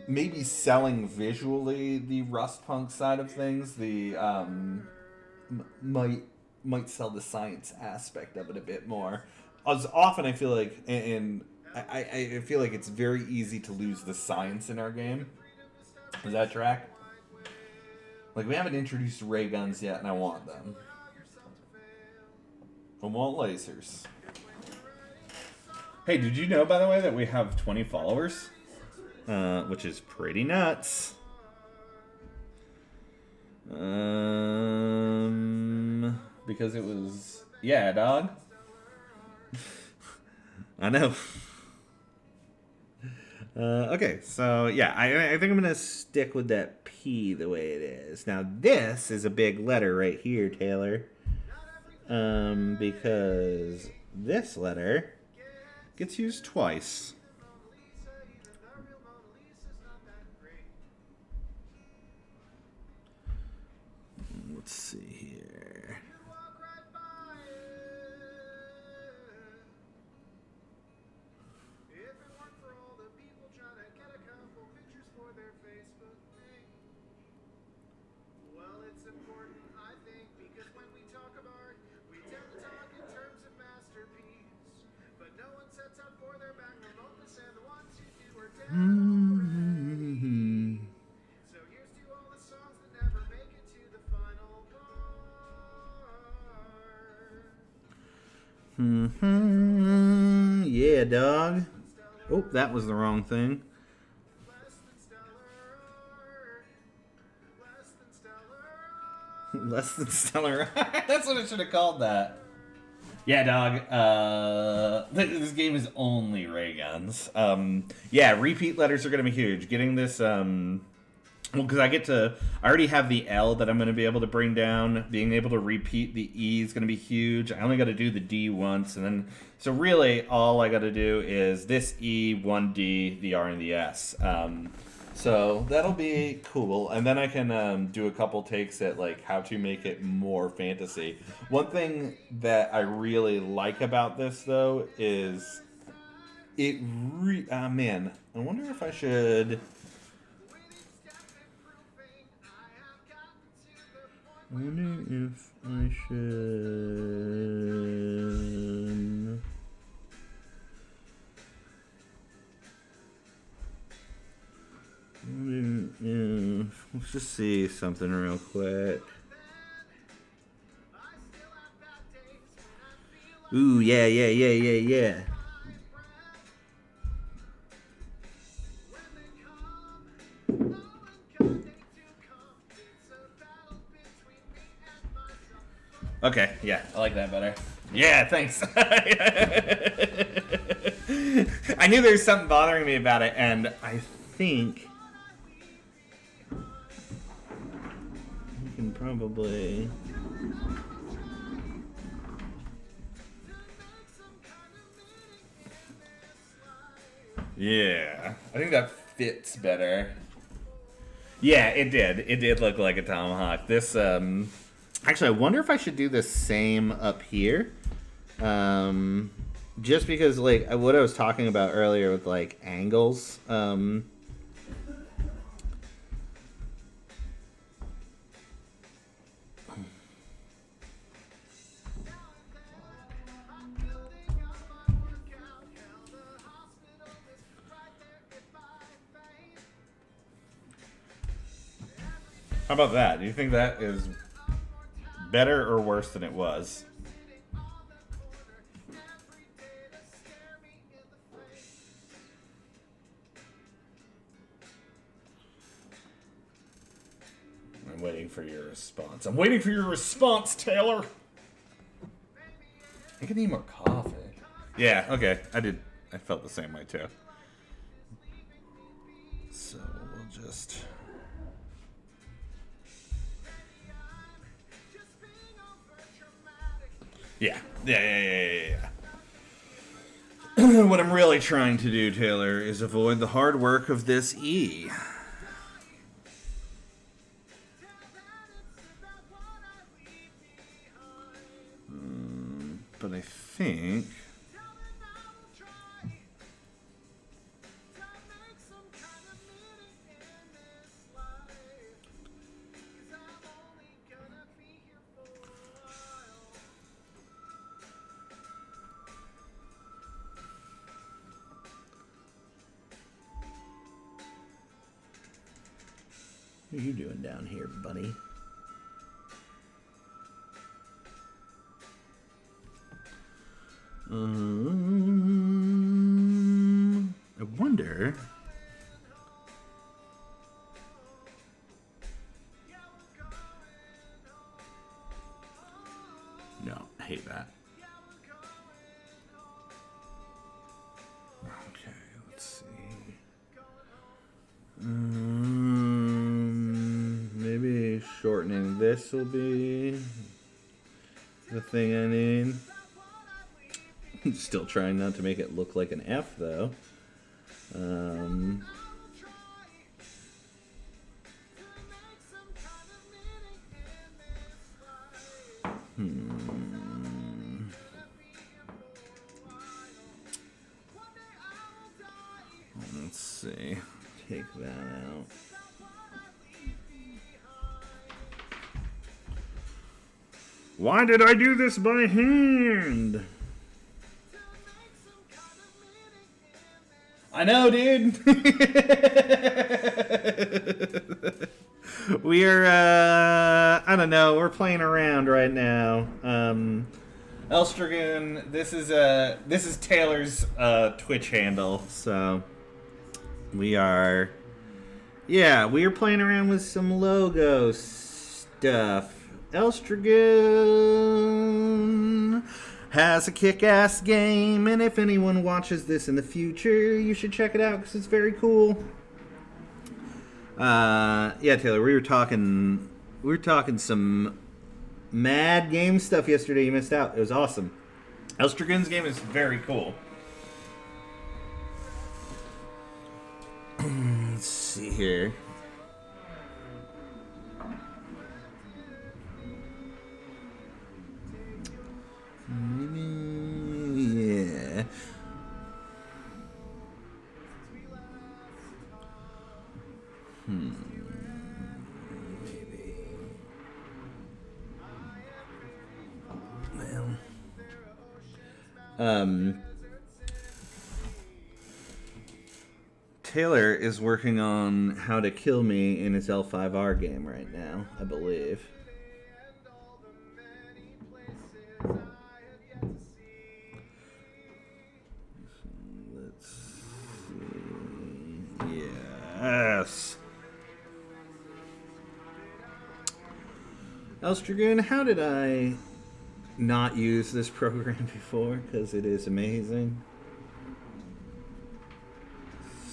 Maybe selling visually the rust punk side of things. The might sell the science aspect of it a bit more. As often I feel like, and I feel like it's very easy to lose the science in our game. Does that track? Like we haven't introduced ray guns yet, and I want them. I want lasers. Hey, did you know, by the way, that we have 20 followers? Which is pretty nuts. because it was, yeah, dog. I know. Okay, so yeah, I think I'm gonna stick with that P the way it is. Now this is a big letter right here, Taylor, because this letter gets used twice. Let's see here. Mm-hmm. Mm-hmm. Yeah, dog. Oh, that was the wrong thing. Less than stellar. That's what I should have called that. Yeah, dog. This game is only ray guns. Yeah, repeat letters are going to be huge. Getting this, well, because I already have the L that I'm going to be able to bring down. Being able to repeat the E is going to be huge. I only got to do the D once, and then, so really all I got to do is this E, 1D, the R, and the S. So that'll be cool, and then I can do a couple takes at like how to make it more fantasy. One thing that I really like about this though is it. Man, I wonder if I should. I wonder if I should. Yeah, let's just see something real quick. Ooh, yeah. Okay, yeah. I like that better. Yeah, thanks. I knew there was something bothering me about it, and I think we can probably. Yeah, I think that fits better. Yeah, it did. It did look like a tomahawk. This, actually, I wonder if I should do the same up here. Just because, like, what I was talking about earlier with, like, angles. How about that? Do you think that is better or worse than it was? I'm waiting for your response. I'm waiting for your response, Taylor. I could need more coffee. Yeah, okay. I felt the same way too. So we'll just. Yeah. What I'm really trying to do, Taylor, is avoid the hard work of this E. But I think. What are you doing down here, buddy? I wonder. this will be the thing I need. Still trying not to make it look like an F, though. Let's see. Take that out. Why did I do this by hand? I know, dude. We're, I don't know, we're playing around right now. Elstragoon, this is Taylor's Twitch handle, so we are playing around with some logo stuff. Elstragoon has a kick-ass game, and if anyone watches this in the future, you should check it out because it's very cool. Yeah, Taylor, we were talking some mad game stuff yesterday. You missed out. It was awesome. Elstragoon's game is very cool. Let's see here. Yeah. Maybe. Well. Taylor is working on How to Kill Me in his L5R game right now, I believe. Let's see. Yes. Elstragoon, how did I not use this program before? Because it is amazing.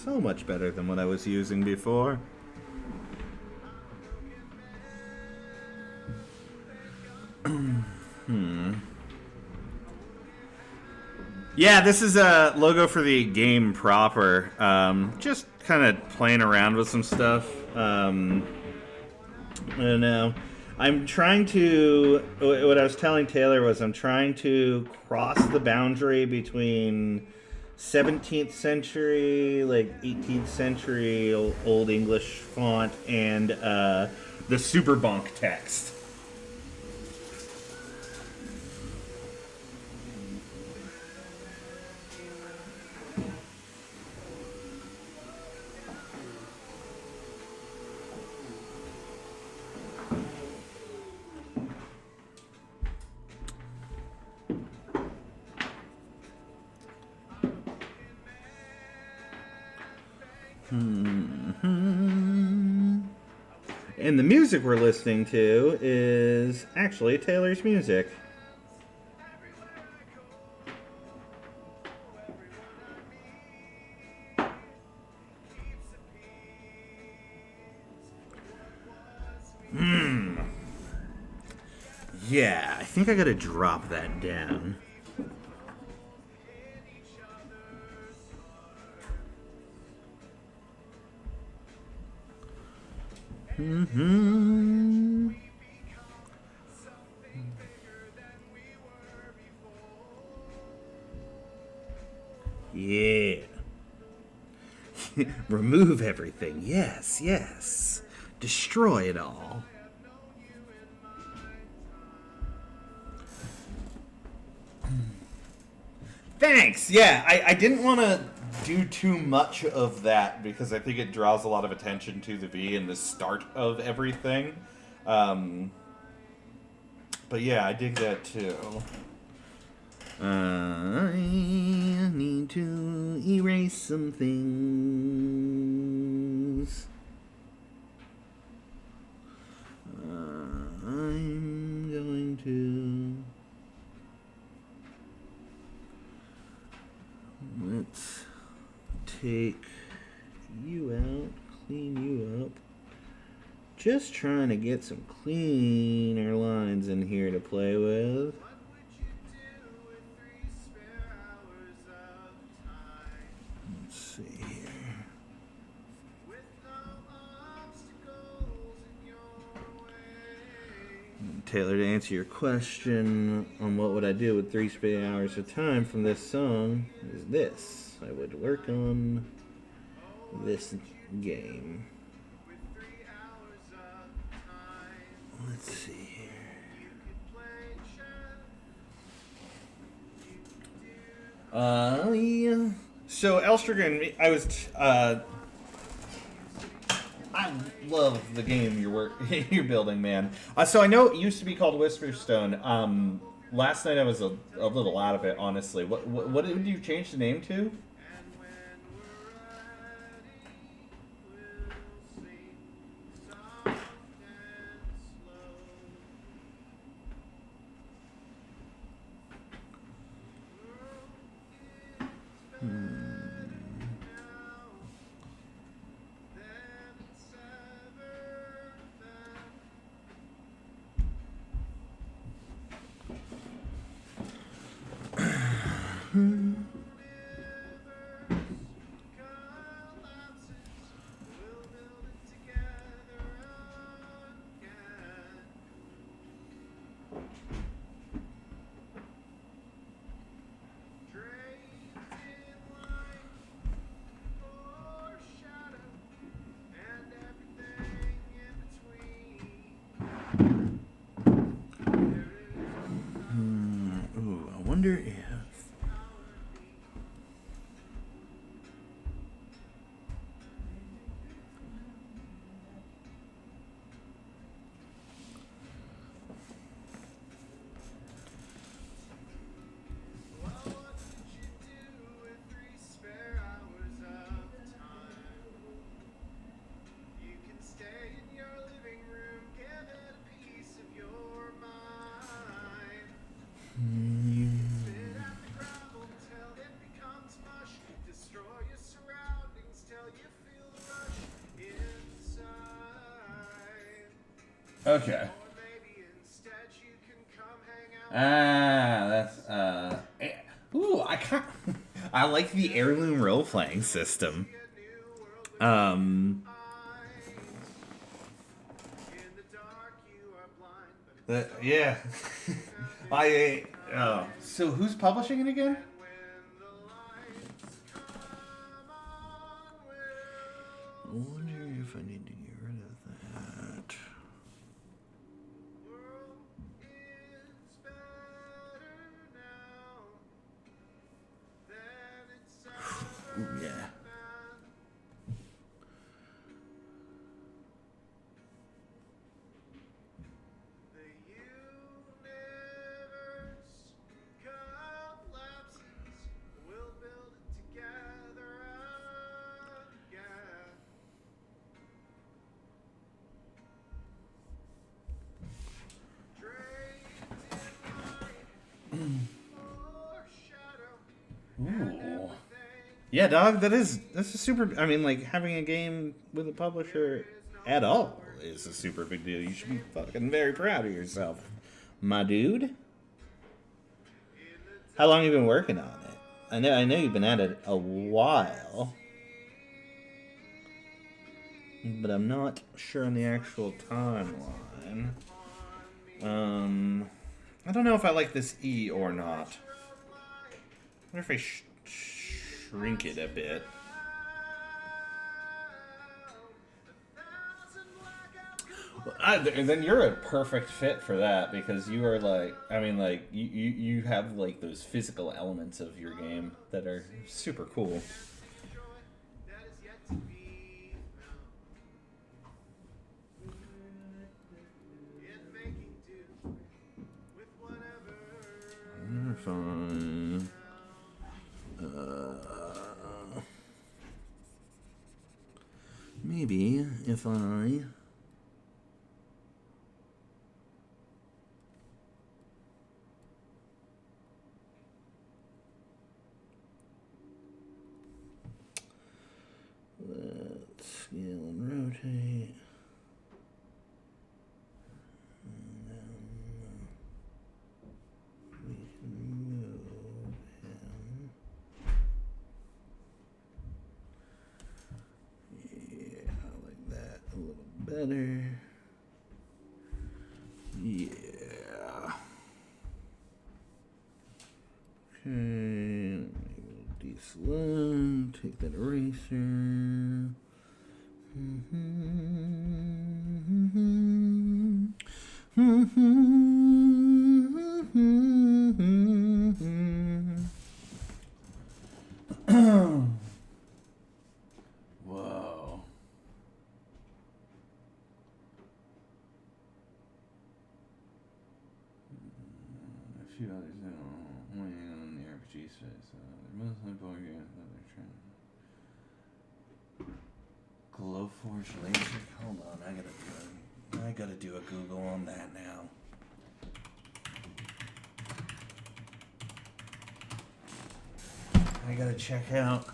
So much better than what I was using before. Yeah, this is a logo for the game proper. Just kind of playing around with some stuff. I don't know. I'm trying to... What I was telling Taylor was I'm trying to cross the boundary between 17th century, like 18th century Old English font and the Superbonk text. And the music we're listening to is actually Taylor's music. Yeah, I think I gotta drop that down. Yeah. Remove everything. Yes, yes. Destroy it all. Thanks. Yeah, I didn't want to do too much of that because I think it draws a lot of attention to the V and the start of everything. But yeah, I dig that too. I need to erase some things. I'm going to... Let's take you out, clean you up just trying to get some cleaner lines in here to play with. Let's see here. Taylor, to answer your question on what would I do with 3 spare hours of time from this song is this. I would work on this game. Let's see here. Yeah. So Elstragon, I love the game you're building, man. So I know it used to be called Whisperstone. Last night I was a little out of it, honestly. What did you change the name to? I wonder if... Okay. That's Ooh, I like the heirloom role-playing system. Yeah. so who's publishing it again? I wonder if I need to get rid of that. Ooh, yeah. Ooh. Yeah, dog, that's a super... I mean, like, having a game with a publisher at all is a super big deal. You should be fucking very proud of yourself, my dude. How long have you been working on it? I know you've been at it a while, but I'm not sure on the actual timeline. I don't know if I like this E or not. I wonder if I shrink it a bit. Then you're a perfect fit for that because you are like, I mean, like you have like those physical elements of your game that are super cool. Fine. Maybe if I... Let's scale and rotate. better. Yeah. Okay. D-slow. Take that eraser. Whoa. A few others know on the RPG space. They're mostly board games that they're trying. Glowforge laser. Hold on, I gotta do a Google on that now. I gotta check out.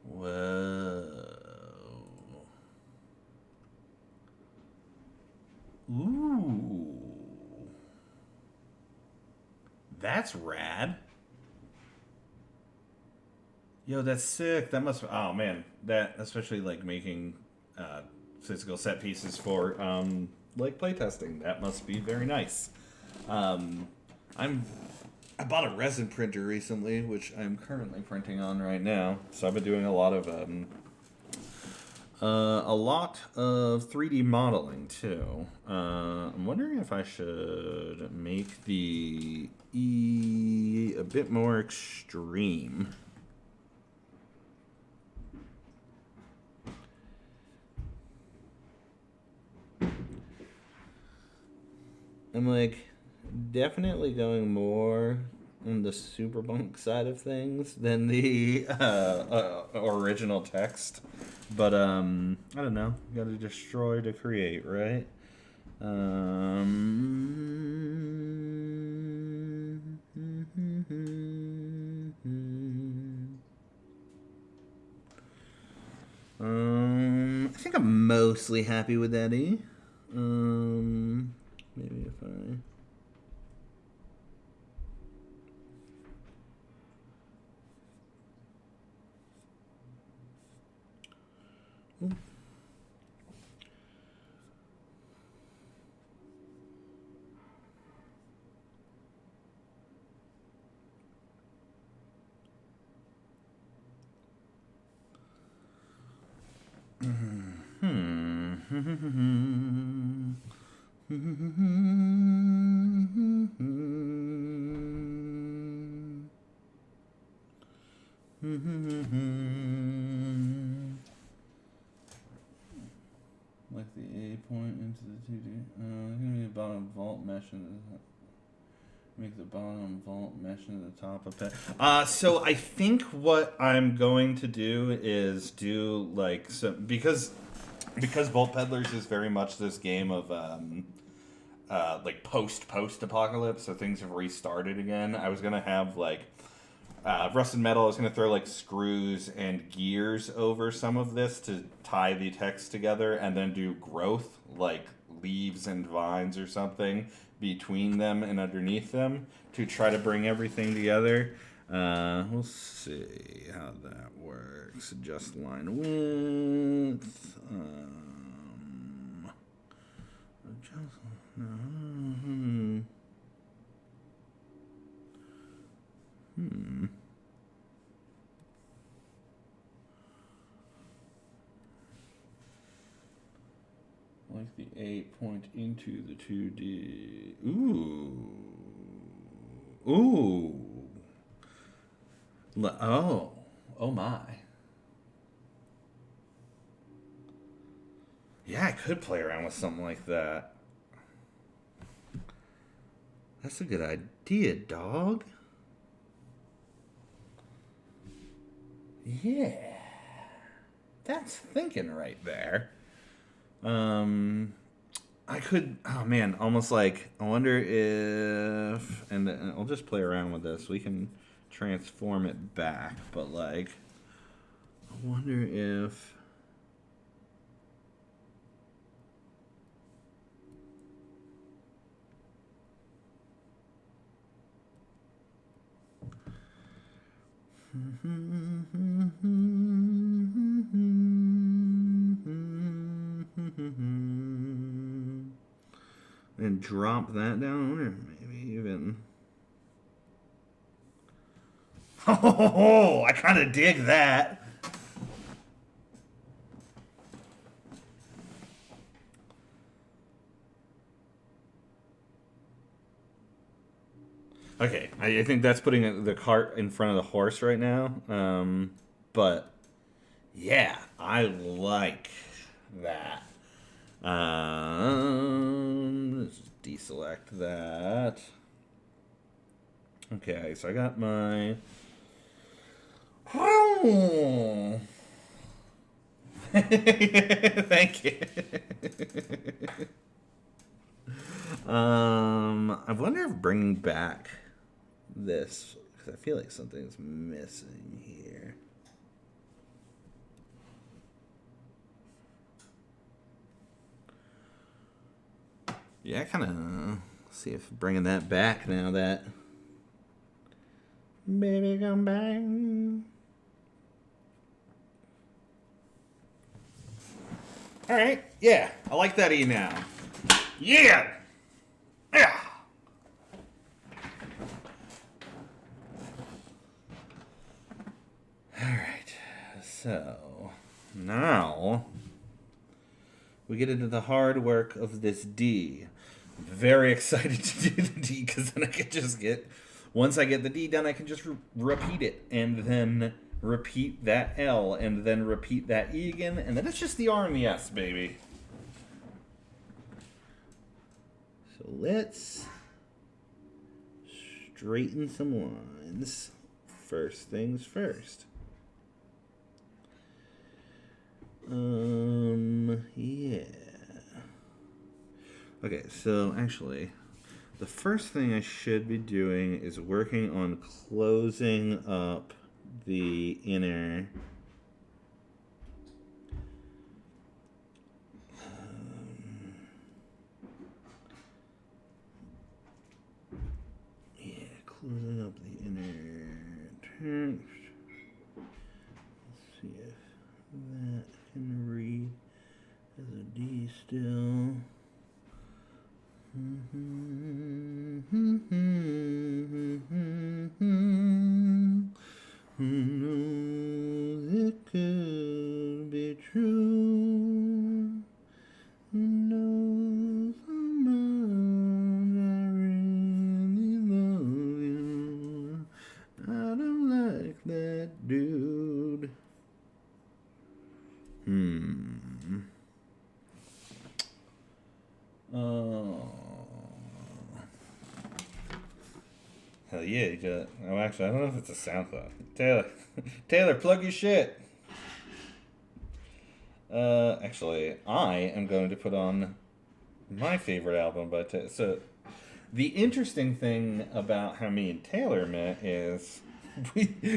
Whoa. Ooh. That's rad. Yo, that's sick. That must. Oh man, that especially like making physical set pieces for like playtesting. That must be very nice. I bought a resin printer recently, which I'm currently printing on right now. So I've been doing a lot of 3D modeling too. I'm wondering if I should make the E a bit more extreme. I'm like definitely going more on the Superbunk side of things than the original text, but I don't know. You got to destroy to create, right? I think I'm mostly happy with Eddie. Maybe if I... Like the A point into the 2D. It's gonna be about a vault mesh in the make the bottom vault mesh into the top of it. So I think what I'm going to do is do like because Vault Peddlers is very much this game of like post apocalypse, so things have restarted again. I was gonna have like rusted metal. I was gonna throw like screws and gears over some of this to tie the text together, and then do growth like leaves and vines or something between them and underneath them to try to bring everything together. We'll see how that works. Adjust line width. Adjust. Like the 8 point into the 2D. Ooh. Oh my. Yeah, I could play around with something like that. That's a good idea, dog. Yeah. That's thinking right there. I could, oh man, almost like, I wonder if, and I'll just play around with this. We can transform it back, but like, I wonder if, And drop that down, or maybe even. Oh, I kind of dig that. Okay, I think that's putting the cart in front of the horse right now. But yeah, I like that. Let's just deselect that. Okay, so I got my. Oh. Thank you. I wonder if bringing back this, because I feel like something's missing here. Yeah, I kind of see if bringing that back now that baby come back. All right, yeah, I like that E now. Yeah, yeah. All right, so now we get into the hard work of this D. I'm very excited to do the D because then I can just get, once I get the D done, I can just repeat it and then repeat that L and then repeat that E again, and then it's just the R and the S, baby. So let's straighten some lines. First things first. Yeah. Okay, so actually, the first thing I should be doing is working on closing up the inner. Closing up the inner text. Let's see if that can read as a D still. Who knows it could be true? Who knows how much I really love you? I don't like that dude. Hell yeah, you got. Oh, actually, I don't know if it's a SoundCloud. Taylor, plug your shit. Actually, I am going to put on my favorite album by Taylor. So, the interesting thing about how me and Taylor met is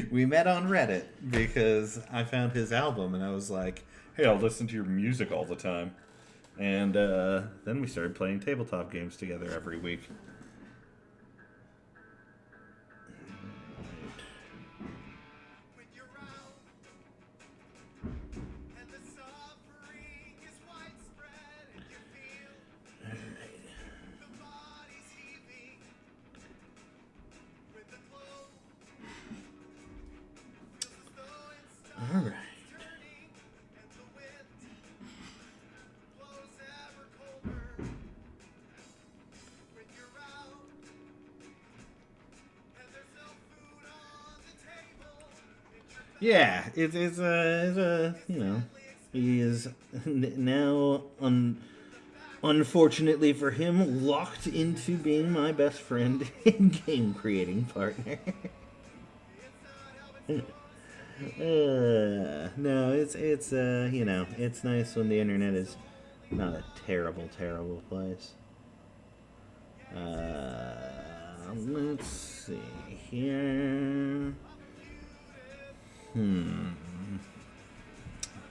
we met on Reddit because I found his album and I was like, hey, I'll listen to your music all the time. And then we started playing tabletop games together every week. All right. Yeah, it's you know, he is now unfortunately for him locked into being my best friend and game creating partner. No, it's you know, it's nice when the internet is not a terrible place. Let's see here. I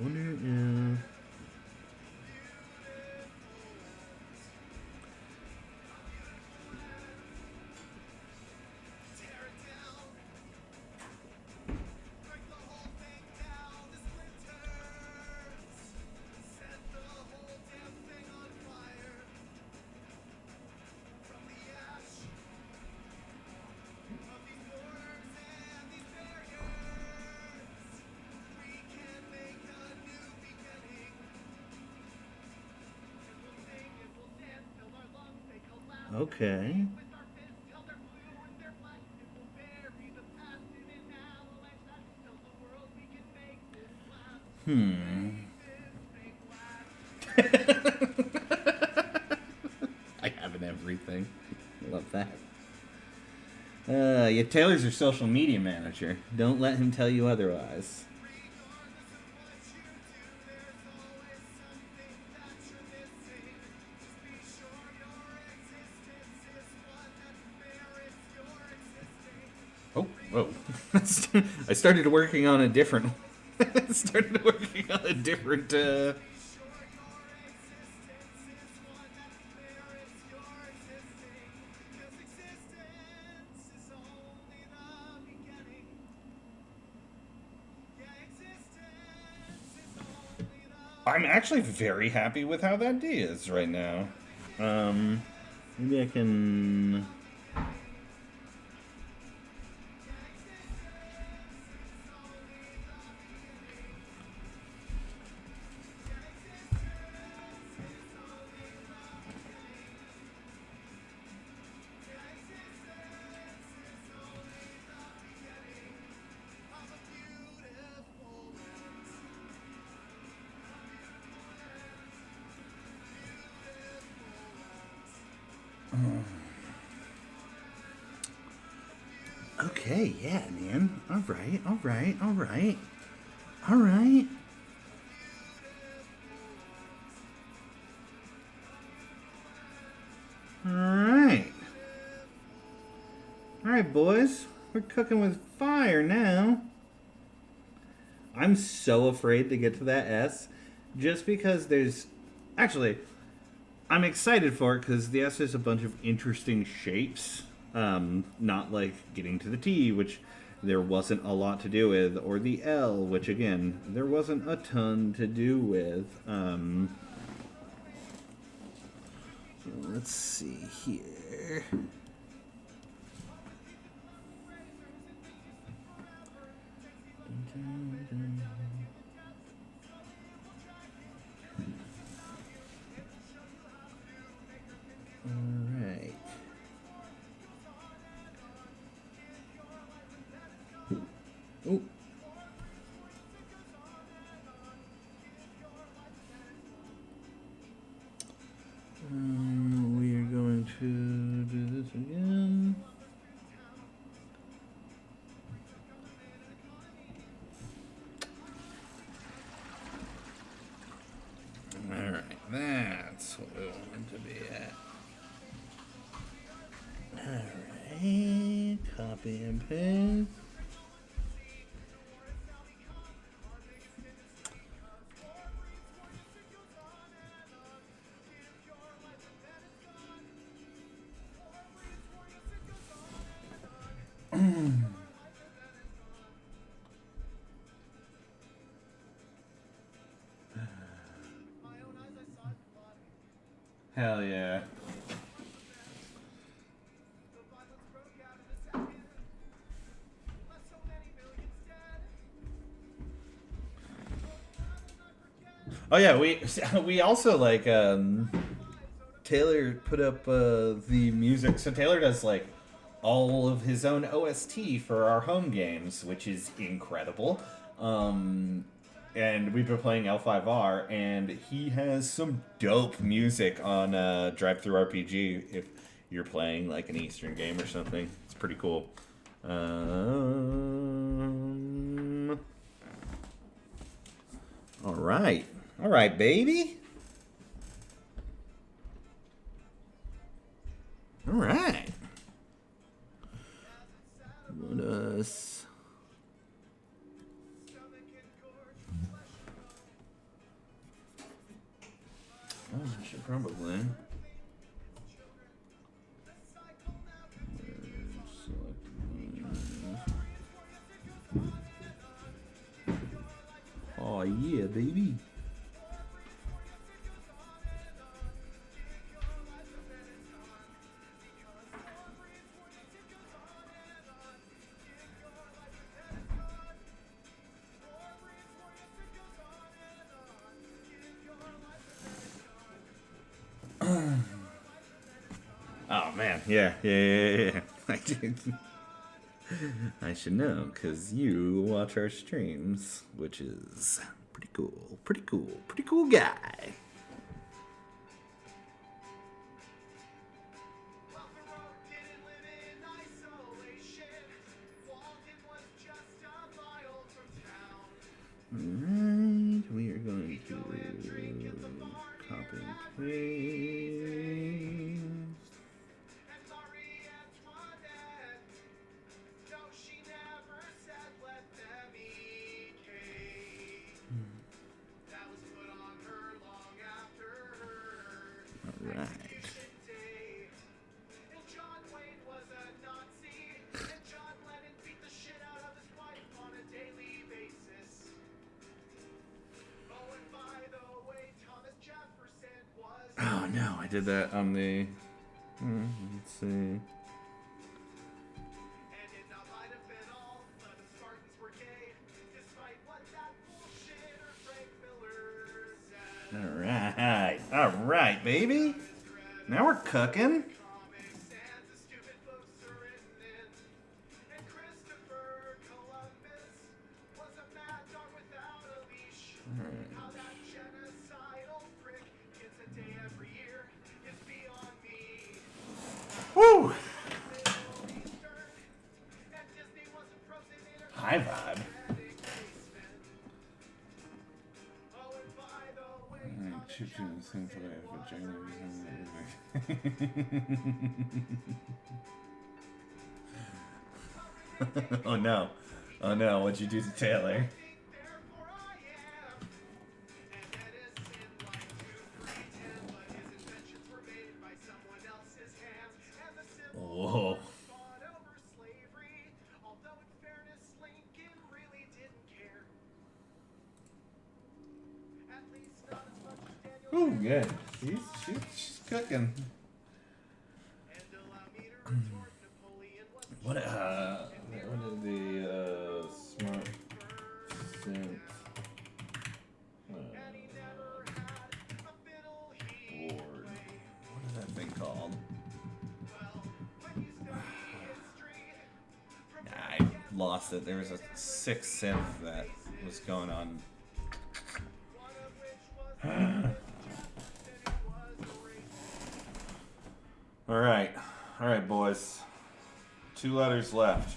wonder if. Okay. I have an everything. Love that. Yeah, Taylor's your social media manager. Don't let him tell you otherwise. Oh, whoa. I started working on a different... I'm actually very happy with how that D is right now. Maybe I can... Okay, yeah, man. Alright. Alright. Alright, boys. We're cooking with fire now. I'm so afraid to get to that S. Just because there's... Actually, I'm excited for it because the S is a bunch of interesting shapes. Not like getting to the T, which there wasn't a lot to do with, or the L, which again, there wasn't a ton to do with. Let's see here. Alright. Oh. We are going to do this again. Alright, that's what we want to be at. Alright, copy and paste. Hell yeah. Oh yeah, we also like Taylor put up the music. So Taylor does like all of his own OST for our home games, which is incredible. And we've been playing L5R, and he has some dope music on DrivethruRPG if you're playing like an Eastern game or something. It's pretty cool. All right, baby. All right. Let us... Oh, I should probably... Oh yeah, baby. Oh man, yeah. I did. I should know, because you watch our streams, which is pretty cool guy. Alright, we are going to copy and paste. Alright. Oh no, I did that on the. Let's see. Alright, baby. Now we're cooking. Woo! High vibe. Chip in the same way, but Oh no. Oh no, what'd you do to Taylor? Whoa. Ooh, good. She's cooking. What is the smart synth board? What is that thing called? I lost it. There was a sixth synth that was going on. All right, boys. 2 letters left.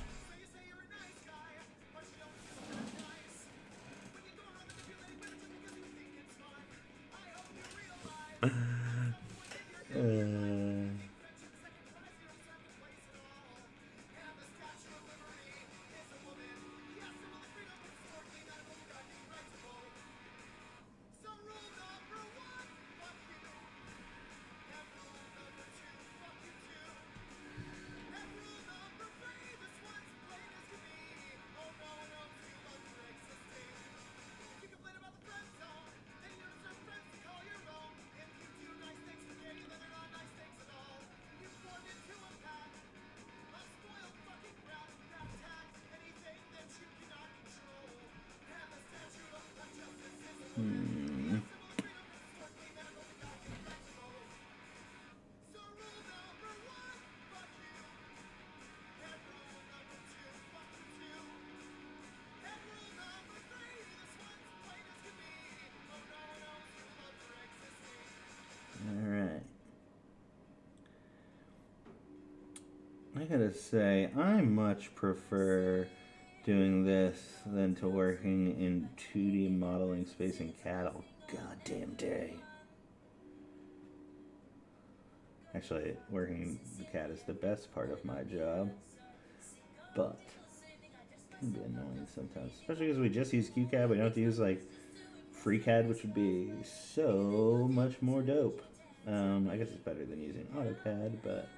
I gotta say, I much prefer doing this than to working in 2D modeling space and CAD all goddamn day. Actually, working the CAD is the best part of my job, but it can be annoying sometimes, especially because we just use QCAD. We don't have to use like FreeCAD, which would be so much more dope. I guess it's better than using AutoCAD, but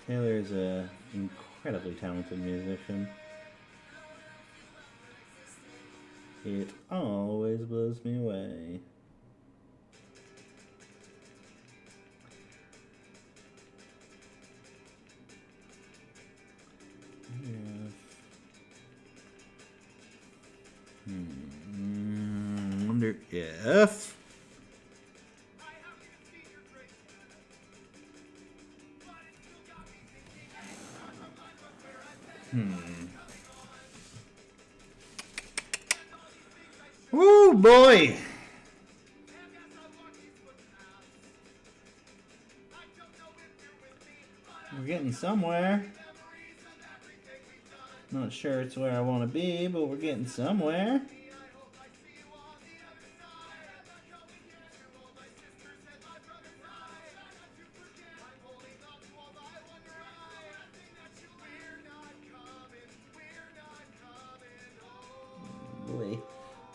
Taylor is an incredibly talented musician. It always blows me away. Wonder if... Woo, boy! We're getting somewhere. Not sure it's where I want to be, but we're getting somewhere. Boy.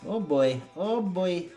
Oh boy. Oh boy.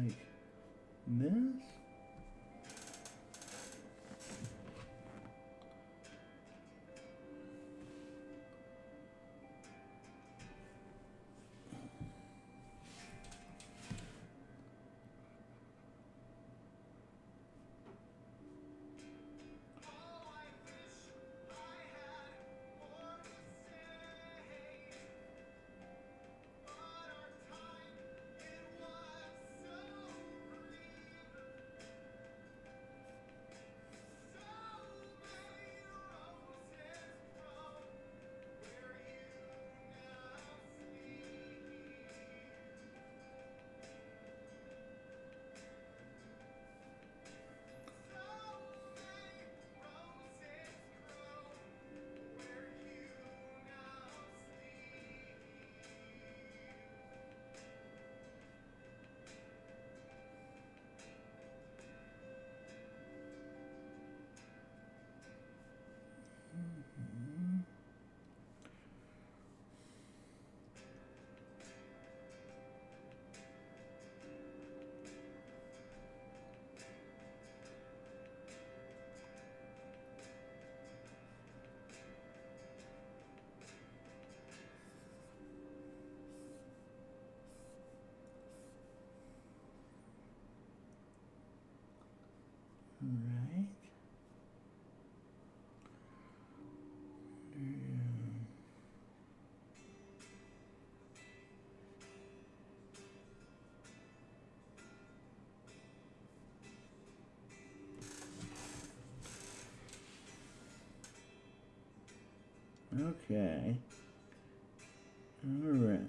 Like this? Right. Okay. All right.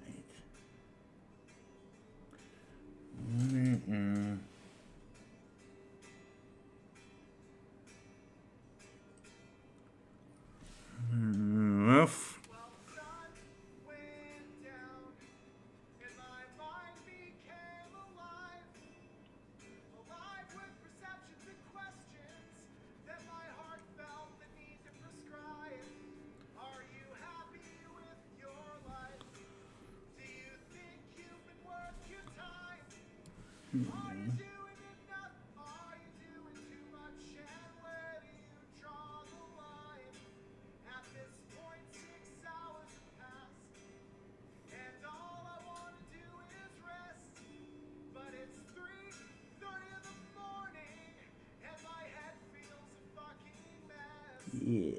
Yeah.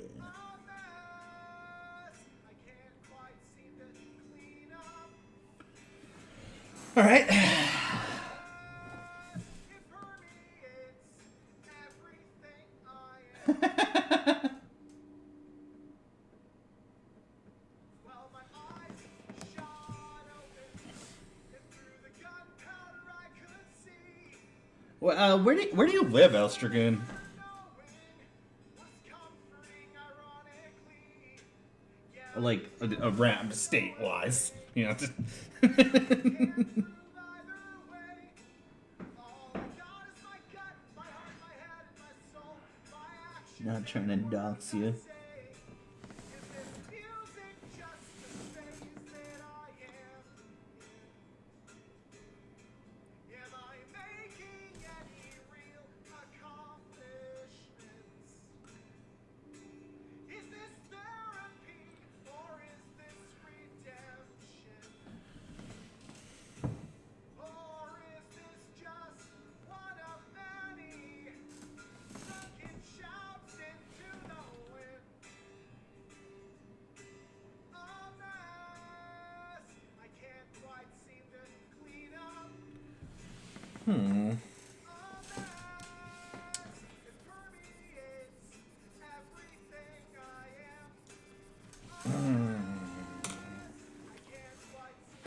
All right. Well, where do you live, Elstragoon? Like around state-wise, you know. Just not trying to dox you.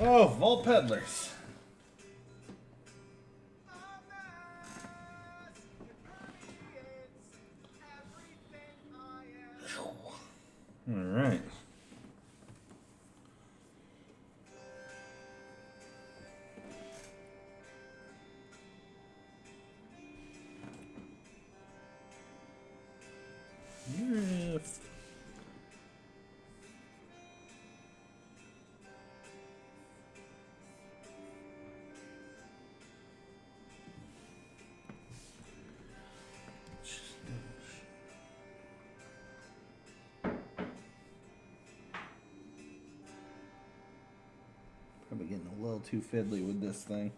Oh, Vault Peddlers. All right. Yes. Probably getting a little too fiddly with this thing.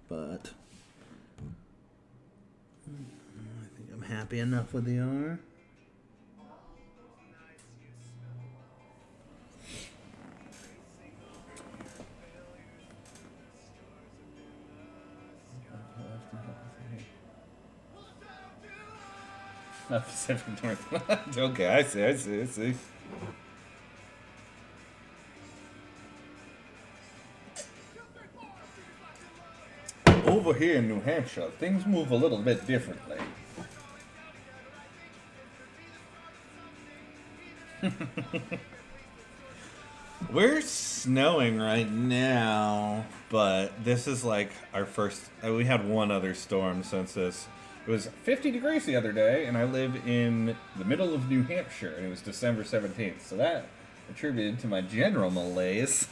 But I think I'm happy enough with the R. Pacific Northwest. Okay, I see. Over here in New Hampshire, things move a little bit differently. We're snowing right now, but this is like our first. We had one other storm since this. It was 50 degrees the other day, and I live in the middle of New Hampshire, and it was December 17th, so that attributed to my general malaise.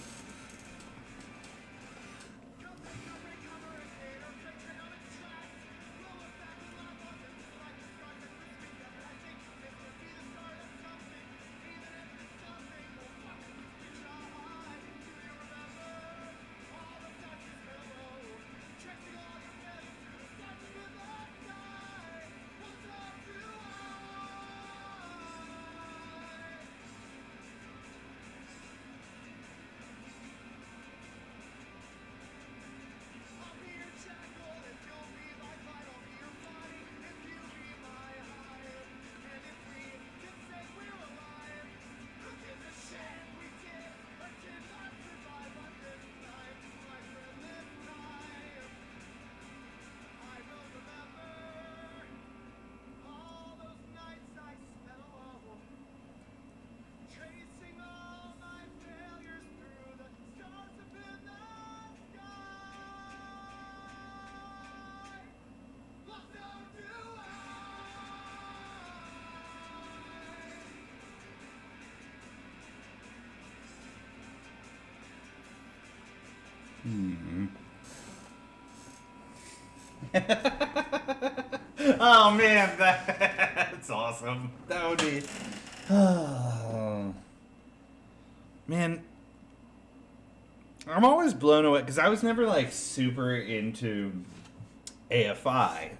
Oh man, that's awesome. That would be. Oh. Man, I'm always blown away because I was never like super into AFI.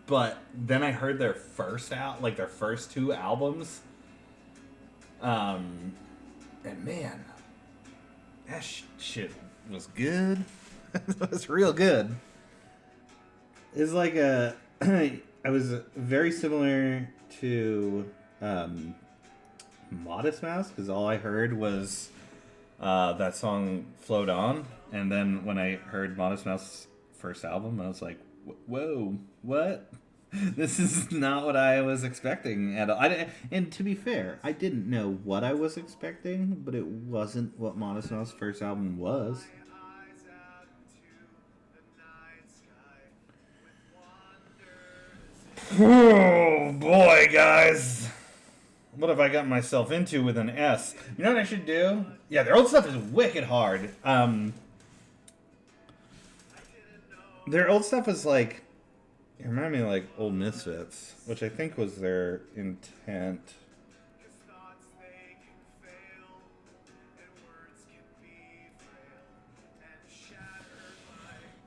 but then I heard their first their first two albums. And man, that shit was good. It was real good. It's like I was very similar to Modest Mouse, because all I heard was that song "Float On," and then when I heard Modest Mouse's first album, I was like, "Whoa, what? This is not what I was expecting at all." And to be fair, I didn't know what I was expecting, but it wasn't what Modest Mouse's first album was. Oh boy, guys. What have I got myself into with an S? You know what I should do? Yeah, their old stuff is wicked hard. Their old stuff is like, it reminded me of like old Misfits, which I think was their intent.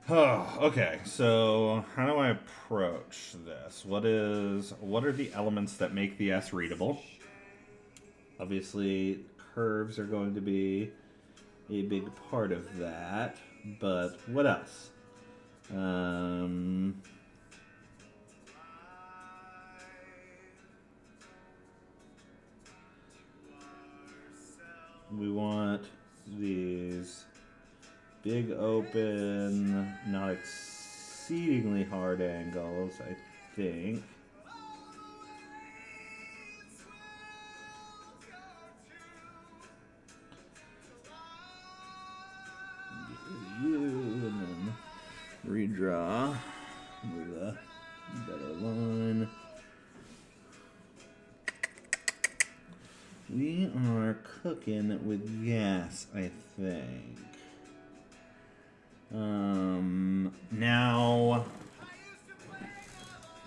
Oh, okay, so how do I approach this? What are the elements that make the S readable? Obviously, curves are going to be a big part of that, but what else? We want these big open, not exceedingly hard angles, I think. You, and then redraw with a better line. We are cooking with gas, I think. Now,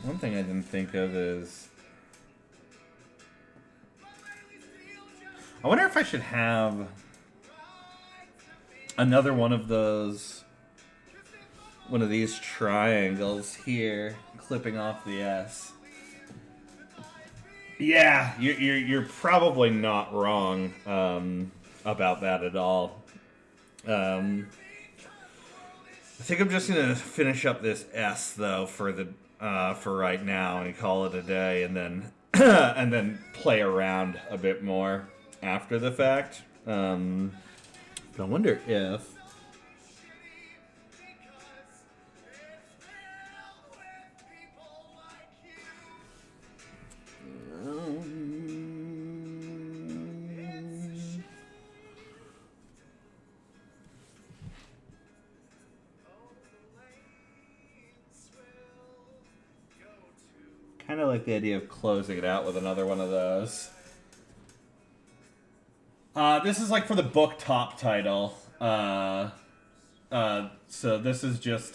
one thing I didn't think of is, I wonder if I should have another one of these triangles here, clipping off the S. Yeah, you're probably not wrong about that at all. I think I'm just gonna finish up this S though for right now and call it a day, and then and then play around a bit more after the fact. I wonder if kind of like the idea of closing it out with another one of those. This is like for the book top title. So this is just,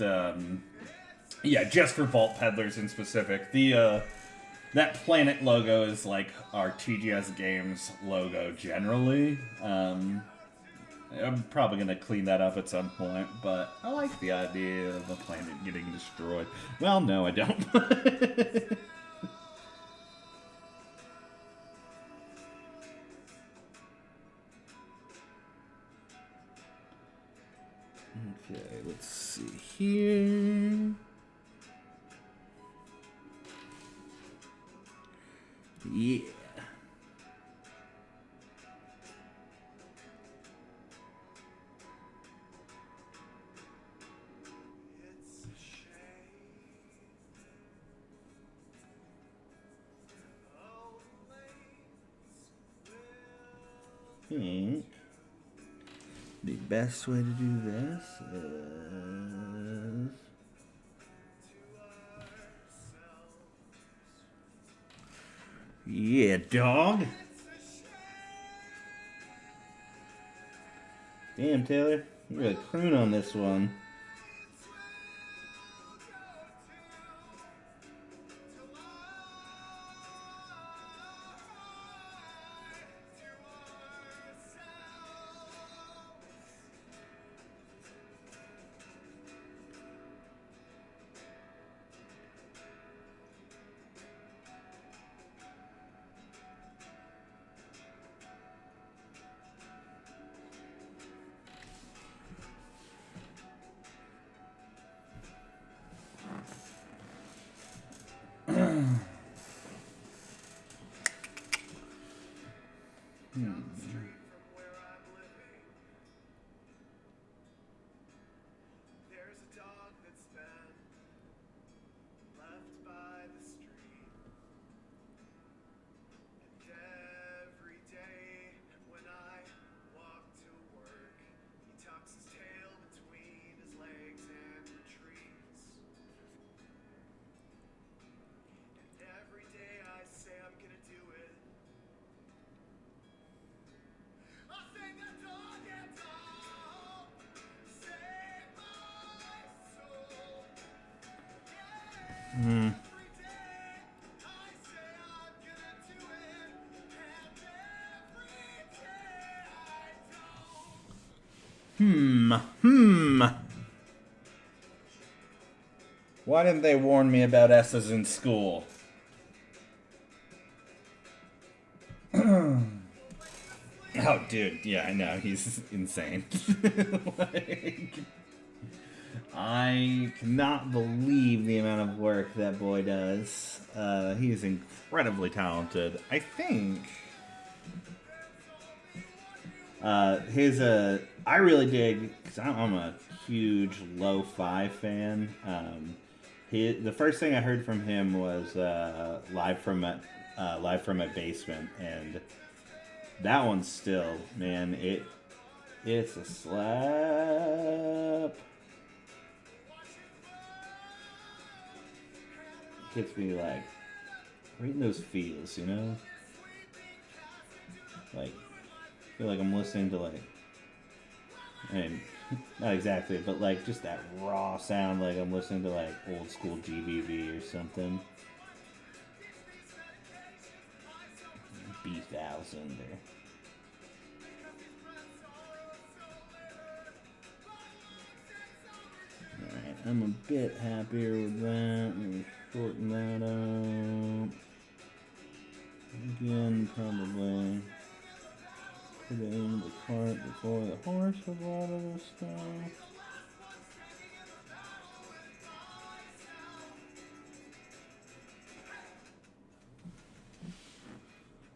just for Vault Peddlers in specific. That planet logo is like our TGS Games logo generally. I'm probably going to clean that up at some point, but I like the idea of a planet getting destroyed. Well, no, I don't. Okay, let's see here. Yeah. I think the best way to do this is yeah, dog. Damn, Taylor, you're really croon on this one. Why didn't they warn me about S's in school? Oh, dude, yeah, I know, he's insane. Like, I cannot believe the amount of work that boy does. He is incredibly talented. I think I really dig, because I'm a huge lo-fi fan. The first thing I heard from him was live from a basement, and that one's still, man, it's a slap. Gets me like right in those feels, you know? Like, I feel like I'm listening to like, I mean, not exactly, but like just that raw sound, like I'm listening to like old school GBV or something. B1000 or... Alright, I'm a bit happier with that. Let me shorten that up. Again, probably put it in the cart before the horse with all of this stuff.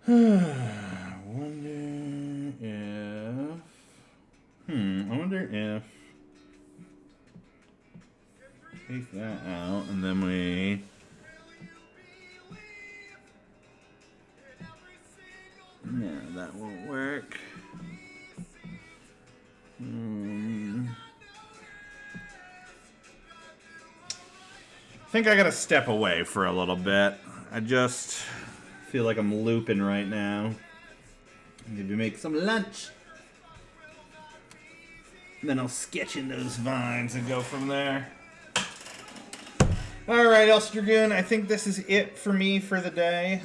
I wonder if take that out and then we no, that won't work. I think I gotta step away for a little bit. I just feel like I'm looping right now. Maybe make some lunch. And then I'll sketch in those vines and go from there. Alright, Elster Dragoon, I think this is it for me for the day.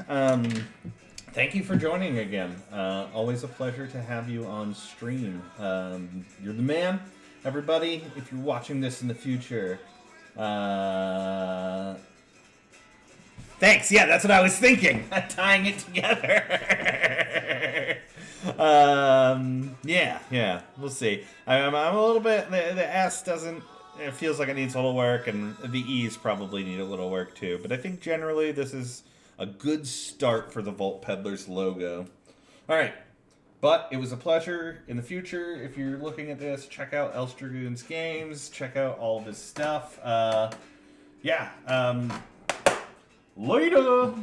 Thank you for joining again. Always a pleasure to have you on stream. You're the man. Everybody, if you're watching this in the future, thanks. Yeah, that's what I was thinking. Tying it together. Yeah, we'll see. I'm a little bit, the S doesn't, it feels like it needs a little work, and the E's probably need a little work too. But I think generally this is a good start for the Vault Peddlers logo. Alright, but it was a pleasure. In the future, if you're looking at this, check out Elster Dragoon's games, check out all of his stuff. Later!